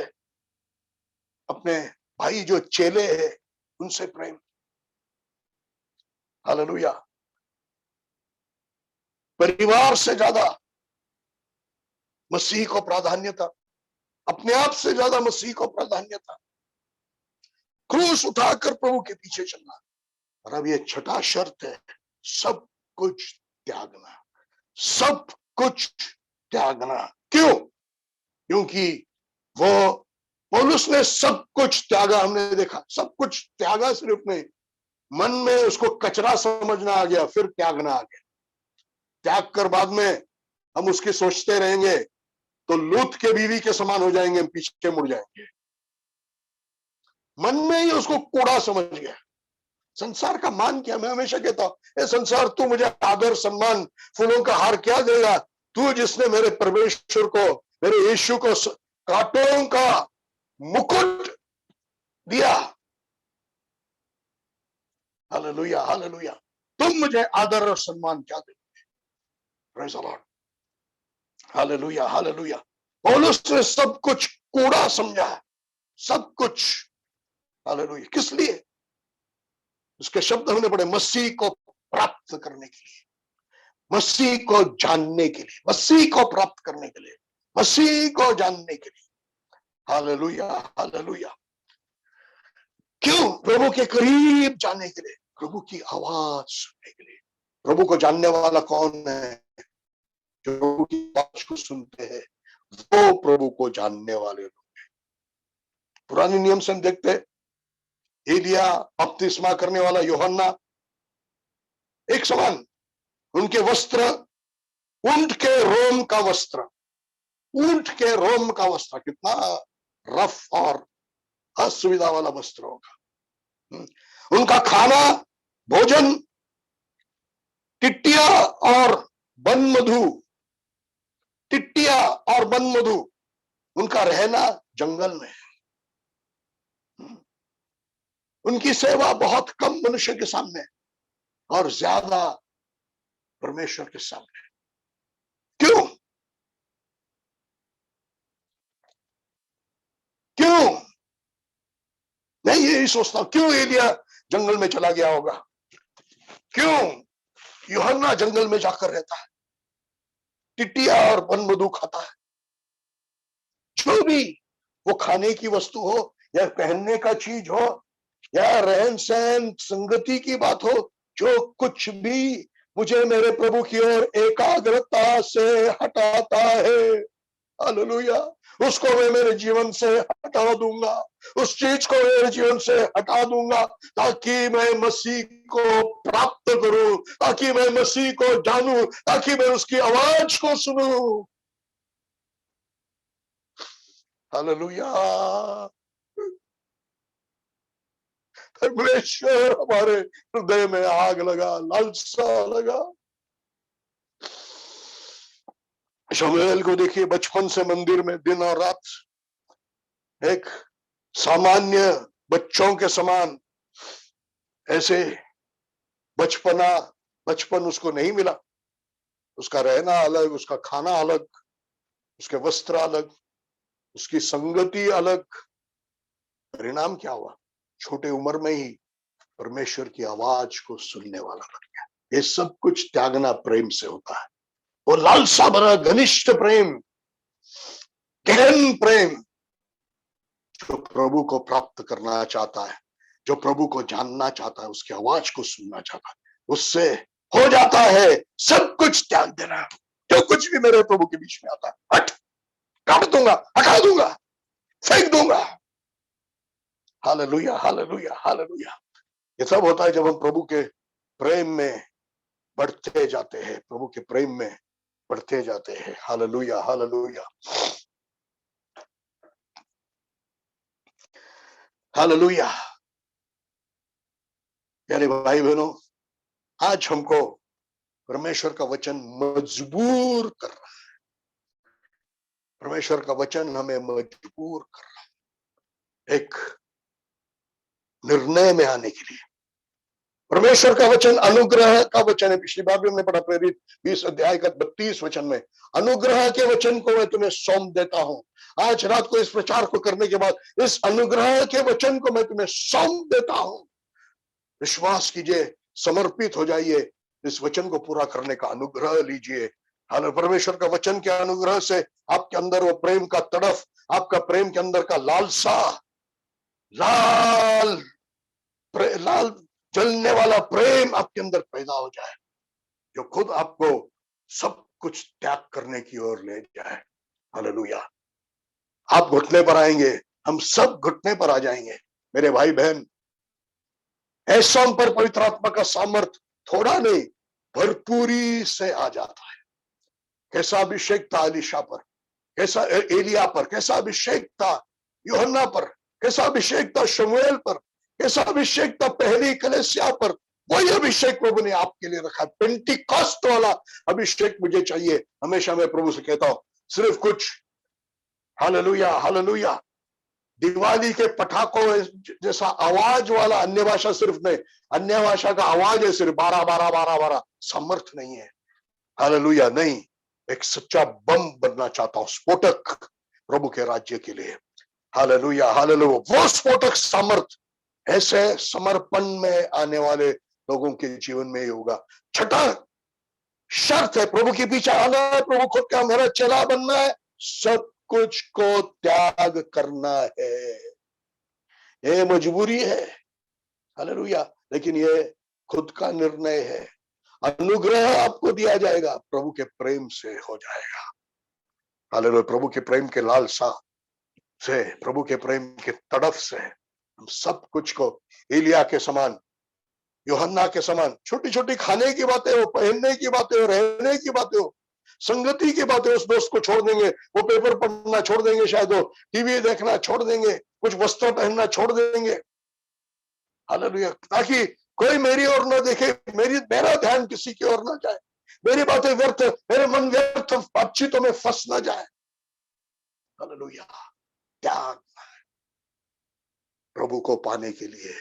अपने भाई जो चेले हैं उनसे प्रेम। हालेलुया। परिवार से ज्यादा मसीह को प्राधान्यता, अपने आप से ज्यादा मसीह को प्राधान्यता। क्रूस उठाकर प्रभु के पीछे चलना। और अब ये छठा शर्त है, सब कुछ त्यागना, सब कुछ त्यागना। क्यों? क्योंकि वो पौलुस ने सब कुछ त्यागा। हमने देखा सब कुछ त्यागा, सिर्फ नहीं, मन में उसको कचरा समझना आ गया, फिर त्यागना आ गया। त्याग कर बाद में हम उसकी सोचते रहेंगे तो लूत के बीवी के समान हो जाएंगे, हम पीछे मुड़ जाएंगे। मन में ही उसको कूड़ा समझ गया। संसार का मान क्या? मैं हमेशा कहता हूं, संसार तू मुझे आदर सम्मान फूलों का हार क्या देगा? तू जिसने मेरे परमेश्वर को, मेरे यीशु को कांटों का मुकुट दिया, हालेलुया हालेलुया, तुम मुझे आदर और सम्मान क्या देंगे? Praise the Lord, hallelujah hallelujah. पौलुस ने सब कुछ कूड़ा समझा, सब कुछ, हालेलुया। किस लिए? उसके शब्द हमने पढ़े, मसीह को प्राप्त करने के लिए, मसीह को जानने के लिए, मसीह को प्राप्त करने के लिए, मसीह को जानने के लिए, हालेलुया हालेलुया। क्यों? प्रभु के करीब जाने के लिए, प्रभु की आवाज सुनने के लिए। प्रभु को जानने वाला कौन है? जो प्रभु की आवाज को सुनते हैं, वो प्रभु को जानने वाले लोग हैं। पुराने नियम से हम देखते हैं, एलिया, बपतिस्मा करने वाला यूहन्ना, एक समान, उनके वस्त्र ऊंट के रोम का वस्त्र, ऊंट के रोम का वस्त्र, कितना रफ और असुविधा वाला वस्त्र होगा। उनका खाना, भोजन, टिट्टिया और वन मधु, टिट्टिया और वन मधु, उनका रहना जंगल में। उनकी सेवा बहुत कम मनुष्य के सामने और ज्यादा परमेश्वर के सामने। क्यों? क्यों? मैं यही सोचता हूं, क्यों एलिया जंगल में चला गया होगा? क्यों यूहन्ना जंगल में जाकर रहता है, टिट्टिया और वन मधु खाता है? जो भी वो खाने की वस्तु हो या पहनने का चीज हो या रहन सहन संगति की बात हो, जो कुछ भी मुझे मेरे प्रभु की ओर एकाग्रता से हटाता है, हालेलुया, उसको मैं मेरे जीवन से हटा दूंगा, उस चीज को मेरे जीवन से हटा दूंगा, ताकि मैं मसीह को प्राप्त करूं, ताकि मैं मसीह को जानूं, ताकि मैं उसकी आवाज को सुनूं। हालेलुया। परमेश्वर हमारे हृदय में आग लगा, लालसा लगा। शमूएल को देखिए, बचपन से मंदिर में दिन और रात, एक सामान्य बच्चों के समान, ऐसे बचपन उसको नहीं मिला। उसका रहना अलग, उसका खाना अलग, उसके वस्त्र अलग, उसकी संगति अलग। परिणाम क्या हुआ? छोटे उम्र में ही परमेश्वर की आवाज को सुनने वाला बन गया। ये सब कुछ त्यागना प्रेम से होता है। वो लालसा भरा घनिष्ठ प्रेम, गहन प्रेम, जो प्रभु को प्राप्त करना चाहता है, जो प्रभु को जानना चाहता है, उसकी आवाज को सुनना चाहता है, उससे हो जाता है सब कुछ त्याग देना। जो कुछ भी मेरे प्रभु के बीच में आता है, हट, काट दूंगा, हटा दूंगा, फेंक दूंगा। Hallelujah hallelujah hallelujah. ये सब होता है जब हम प्रभु के प्रेम में बढ़ते जाते हैं, प्रभु के प्रेम में बढ़ते जाते हैं। Hallelujah hallelujah hallelujah. प्यारे भाई बहनों, आज हमको परमेश्वर का वचन मजबूर कर रहा है। परमेश्वर का वचन हमें मजबूर कर रहा है एक निर्णय में आने के लिए। परमेश्वर का वचन अनुग्रह का वचन है। पिछली बार भी हमने पढ़ा, प्रेरित 20 अध्याय का 32 वचन में, अनुग्रह के वचन को मैं तुम्हें सौंप देता हूं। आज रात को इस प्रचार को करने के बाद इस अनुग्रह के वचन को मैं तुम्हें सौंप देता हूं। विश्वास कीजिए, समर्पित हो जाइए, इस वचन को पूरा करने का अनुग्रह लीजिए। हालांकि परमेश्वर का वचन के अनुग्रह से आपके अंदर वो प्रेम का तड़फ, आपका प्रेम के अंदर का लालसा लाल लाल जलने वाला प्रेम आपके अंदर पैदा हो जाए, जो खुद आपको सब कुछ त्याग करने की ओर ले जाए। हालेलुया। आप घुटने पर आएंगे, हम सब घुटने पर आ जाएंगे। मेरे भाई बहन, ऐसा पर पवित्र आत्मा का सामर्थ थोड़ा नहीं, भरपूरी से आ जाता है। कैसा अभिषेक था एलीशा पर, कैसा एलिया पर, कैसा अभिषेक था यूहन्ना पर, कैसा अभिषेक था शमूएल पर, कैसा अभिषेक था पहली कलीसिया पर। वही अभिषेक प्रभु ने आपके लिए रखा। पेंटिकॉस्ट वाला अभिषेक मुझे चाहिए। हमेशा मैं प्रभु से कहता हूं, सिर्फ कुछ हालेलुया हालेलुया दिवाली के पटाखों जैसा आवाज वाला अन्य भाषा सिर्फ नहीं, अन्य भाषा का आवाज है सिर्फ 12 सामर्थ नहीं है। हालेलुया नहीं, एक सच्चा बम बनना चाहता हूं, स्फोटक प्रभु के राज्य के लिए। Hallelujah hallelujah. वो स्फोटक सामर्थ ऐसे समर्पण में आने वाले लोगों के जीवन में ही होगा। छठा शर्त है, प्रभु के पीछे आना है, प्रभु खुद का मेरा चेला बनना है, सब कुछ को त्याग करना है। ये मजबूरी है, हालेलुया, लेकिन ये खुद का निर्णय है। अनुग्रह आपको दिया जाएगा, प्रभु के प्रेम से हो जाएगा। हालेलुया। प्रभु के प्रेम के लालसा से, प्रभु के प्रेम के तड़फ से हम सब कुछ को एलिया के समान, यूहन्ना के समान, छोटी छोटी खाने की बातें हो, पहनने की बातें हो, रहने की बातें हो, संगति की बातें, उस दोस्त को छोड़ देंगे, वो पेपर पढ़ना छोड़ देंगे, शायद वो टीवी देखना छोड़ देंगे, कुछ वस्त्र पहनना छोड़ देंगे। हालेलुया। ताकि कोई मेरी ओर न देखे, मेरा ध्यान किसी की ओर न जाए, मेरी बातें व्यर्थ, मेरे मन व्यर्थ बातचीतों में फंस न जाए। हालेलुया। त्याग प्रभु को पाने के लिए,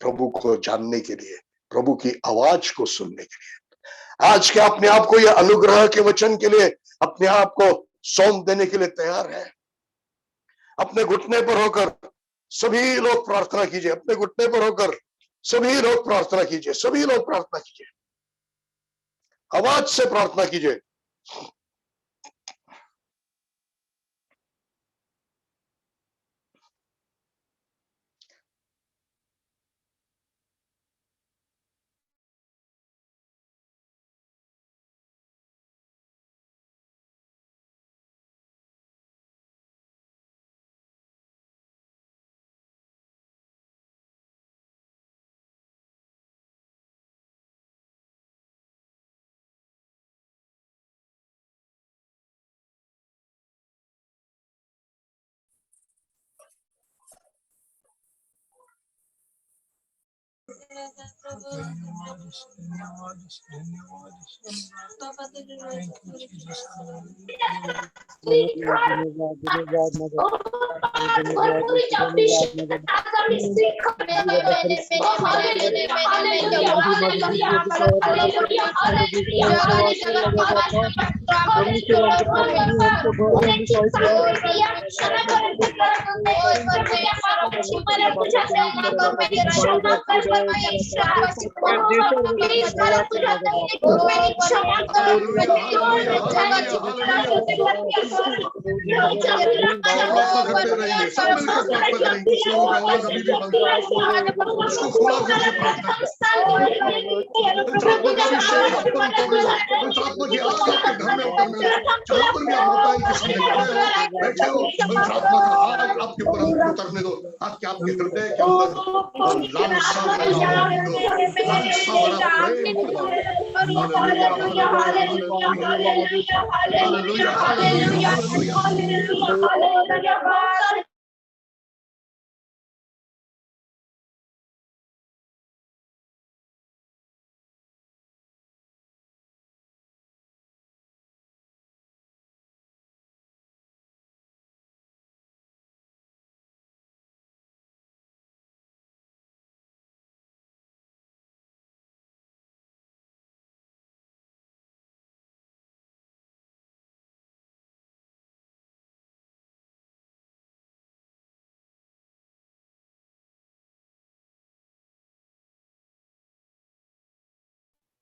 प्रभु को जानने के लिए, प्रभु की आवाज को सुनने के लिए। आज के अपने आप को यह अनुग्रह के वचन के लिए अपने आप को सौंप देने के लिए तैयार है। अपने घुटने पर होकर सभी लोग प्रार्थना कीजिए, अपने घुटने पर होकर सभी लोग प्रार्थना कीजिए, सभी लोग प्रार्थना कीजिए, आवाज से प्रार्थना कीजिए। प्रार्थना करते रहेंगे, सब मिलकर प्रार्थना करेंगे। कुछ लोगों की आवाज अभी भी बंद है, उसको खुला करके प्रार्थना करें। पवित्र आत्मा का अभिषेक आप पर उतरने दो, पवित्र आत्मा की आग आपके घर में उतरने दो। जहां पर भी आप मोबाइल के सामने खड़े हो, बैठे हो, पवित्र आत्मा का आग आपके ऊपर उतरने दो, ताकि आपके हृदय के अंदर लालसा पैदा हो, लालसा भरा प्रेम पैदा हो। Hallelujah hallelujah hallelujah hallelujah hallelujah.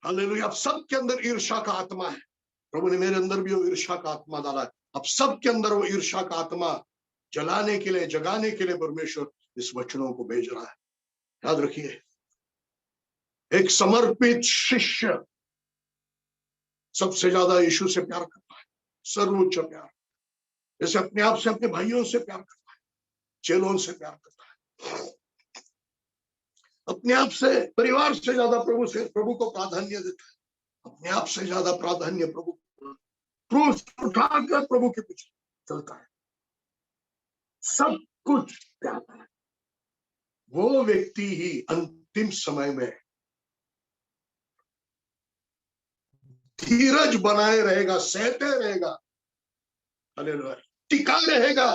Hallelujah. आप सबके अंदर ईर्ष्या का आत्मा है। प्रभु ने मेरे अंदर भी वो ईर्ष्या का आत्मा डाला है। अब सबके अंदर वो ईर्ष्या का आत्मा जलाने के लिए, जगाने के लिए परमेश्वर इस वचनों को भेज रहा है। याद रखिए, एक समर्पित शिष्य सबसे ज्यादा यीशु से प्यार करता है, सर्वोच्च प्यार, जैसे अपने आप से अपने भाइयों से प्यार करता है, चेलों से प्यार करता है, अपने आप से, परिवार से ज्यादा प्रभु को प्राधान्य देता है, अपने आप से ज्यादा प्राधान्य प्रभु, क्रूस उठाकर प्रभु के पीछे चलता है, सब कुछ त्यागता है। वो व्यक्ति ही अंतिम समय में धीरज बनाए रहेगा, सहते रहेगा, हालेलुया, टिका रहेगा,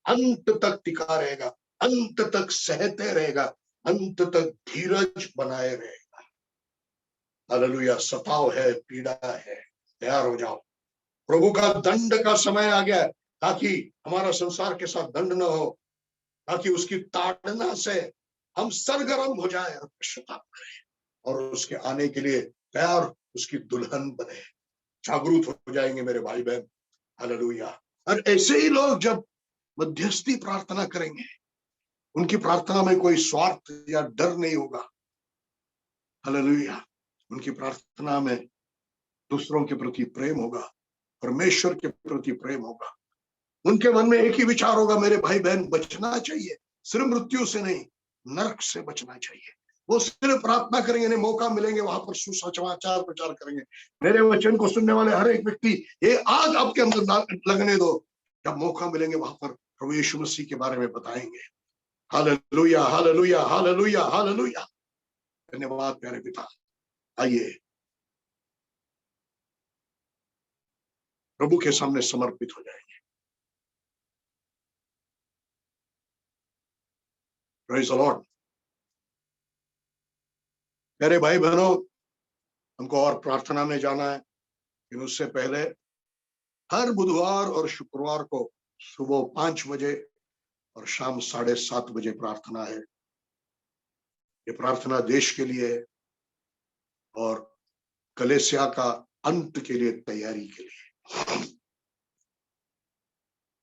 अंत तक टिका रहेगा, अंत तक सहते रहेगा, अंत तक धीरज बनाए रहेगा। हालेलुया। सताव है, पीड़ा है, तैयार हो जाओ, प्रभु का दंड का समय आ गया है, ताकि हमारा संसार के साथ दंड न हो, ताकि उसकी ताड़ना से हम सरगर्म हो जाए और पश्चाताप करें और उसके आने के लिए तैयार, उसकी दुल्हन बने, जागरूक हो जाएंगे मेरे भाई बहन। हालेलुया। और ऐसे ही लोग जब मध्यस्थी प्रार्थना करेंगे, उनकी प्रार्थना में कोई स्वार्थ या डर नहीं होगा। हालेलुया। उनकी प्रार्थना में दूसरों के प्रति प्रेम होगा, परमेश्वर के प्रति प्रेम होगा, उनके मन में एक ही विचार होगा, मेरे भाई बहन बचना चाहिए, सिर्फ मृत्यु से नहीं, नरक से बचना चाहिए। वो सिर्फ प्रार्थना करेंगे, नहीं मौका मिलेंगे वहां पर सुसमाचार प्रचार करेंगे। मेरे वचन को सुनने वाले हर एक व्यक्ति, ये आग आपके अंदर लगने दो, जब मौका मिलेंगे वहां पर प्रभु यीशु मसीह के बारे में बताएंगे। Hallelujah, hallelujah, hallelujah, hallelujah. धन्यवाद प्यारे पिता। आइए प्रभु के सामने समर्पित हो जाएंगे। Praise the Lord. मेरे भाई बहनों, हमको और प्रार्थना में जाना है, लेकिन उससे पहले हर बुधवार और शुक्रवार को सुबह 5 बजे और शाम 7:30 बजे प्रार्थना है। ये प्रार्थना देश के लिए है और कलीसिया का अंत के लिए, तैयारी के लिए।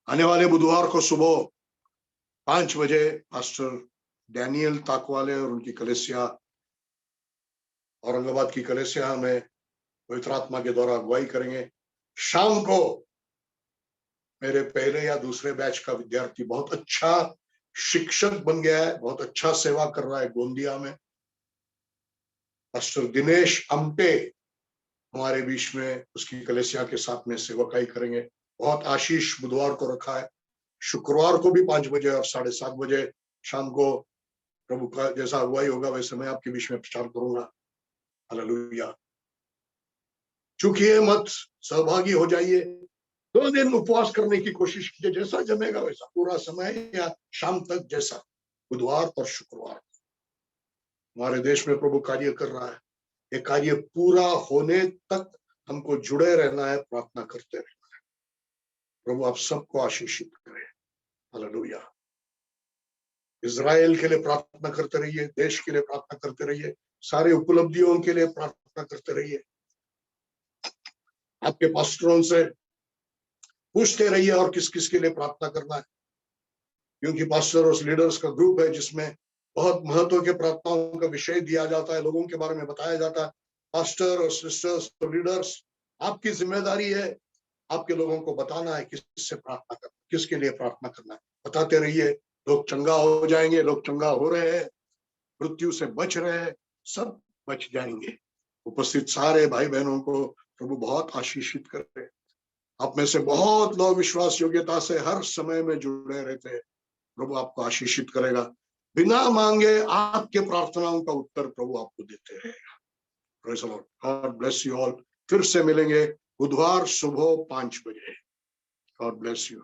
आने वाले बुधवार को सुबह 5 बजे पास्टर डैनियल ताकवाले और उनकी कलीसिया, औरंगाबाद की कलीसिया में पवित्र आत्मा के द्वारा अगुवाई करेंगे। शाम को मेरे पहले या दूसरे बैच का विद्यार्थी, बहुत अच्छा शिक्षक बन गया है, बहुत अच्छा सेवा कर रहा है गोंदिया में, पास्टर दिनेश अम्पे हमारे बीच में उसकी कलीसिया के साथ में सेवकाई करेंगे। बहुत आशीष बुधवार को रखा है। शुक्रवार को भी 5 बजे और 7:30 बजे शाम को प्रभु का जैसा अगुवाई होगा वैसे मैं आपके बीच में प्रचार करूंगा। हालेलुया। चूंकि मत सहभागी हो जाइए, 2 दिन उपवास करने की कोशिश कीजिए, जैसा जमेगा वैसा, पूरा समय या शाम तक जैसा, बुधवार और शुक्रवार। हमारे देश में प्रभु कार्य कर रहा है, ये कार्य पूरा होने तक हमको जुड़े रहना है, प्रार्थना करते रहना है। प्रभु आप सबको आशीषित करे। हालेलुया। इजराइल के लिए प्रार्थना करते रहिए, देश के लिए प्रार्थना करते रहिए, सारे उपलब्धियों के लिए प्रार्थना करते रहिए। आपके पास्टरों से पूछते रहिए और किस किस के लिए प्रार्थना करना है, क्योंकि पास्टर और लीडर्स का ग्रुप है जिसमें बहुत महत्व के प्रार्थनाओं का विषय दिया जाता है, लोगों के बारे में बताया जाता है। पास्टर और सिस्टर्स और लीडर्स, आपकी जिम्मेदारी है आपके लोगों को बताना है किससे प्रार्थना करना, किसके लिए प्रार्थना करना है। बताते रहिए, लोग चंगा हो जाएंगे, लोग चंगा हो रहे हैं, मृत्यु से बच रहे हैं, सब बच जाएंगे। उपस्थित सारे भाई बहनों को प्रभु बहुत आशीषित करे। आप में से बहुत लोग विश्वास योग्यता से हर समय में जुड़े रहते हैं, प्रभु आपको आशीषित करेगा। बिना मांगे आपके प्रार्थनाओं का उत्तर प्रभु आपको देते रहेगा। Praise the Lord. God bless you all. फिर से मिलेंगे बुधवार सुबह 5 बजे। God bless you.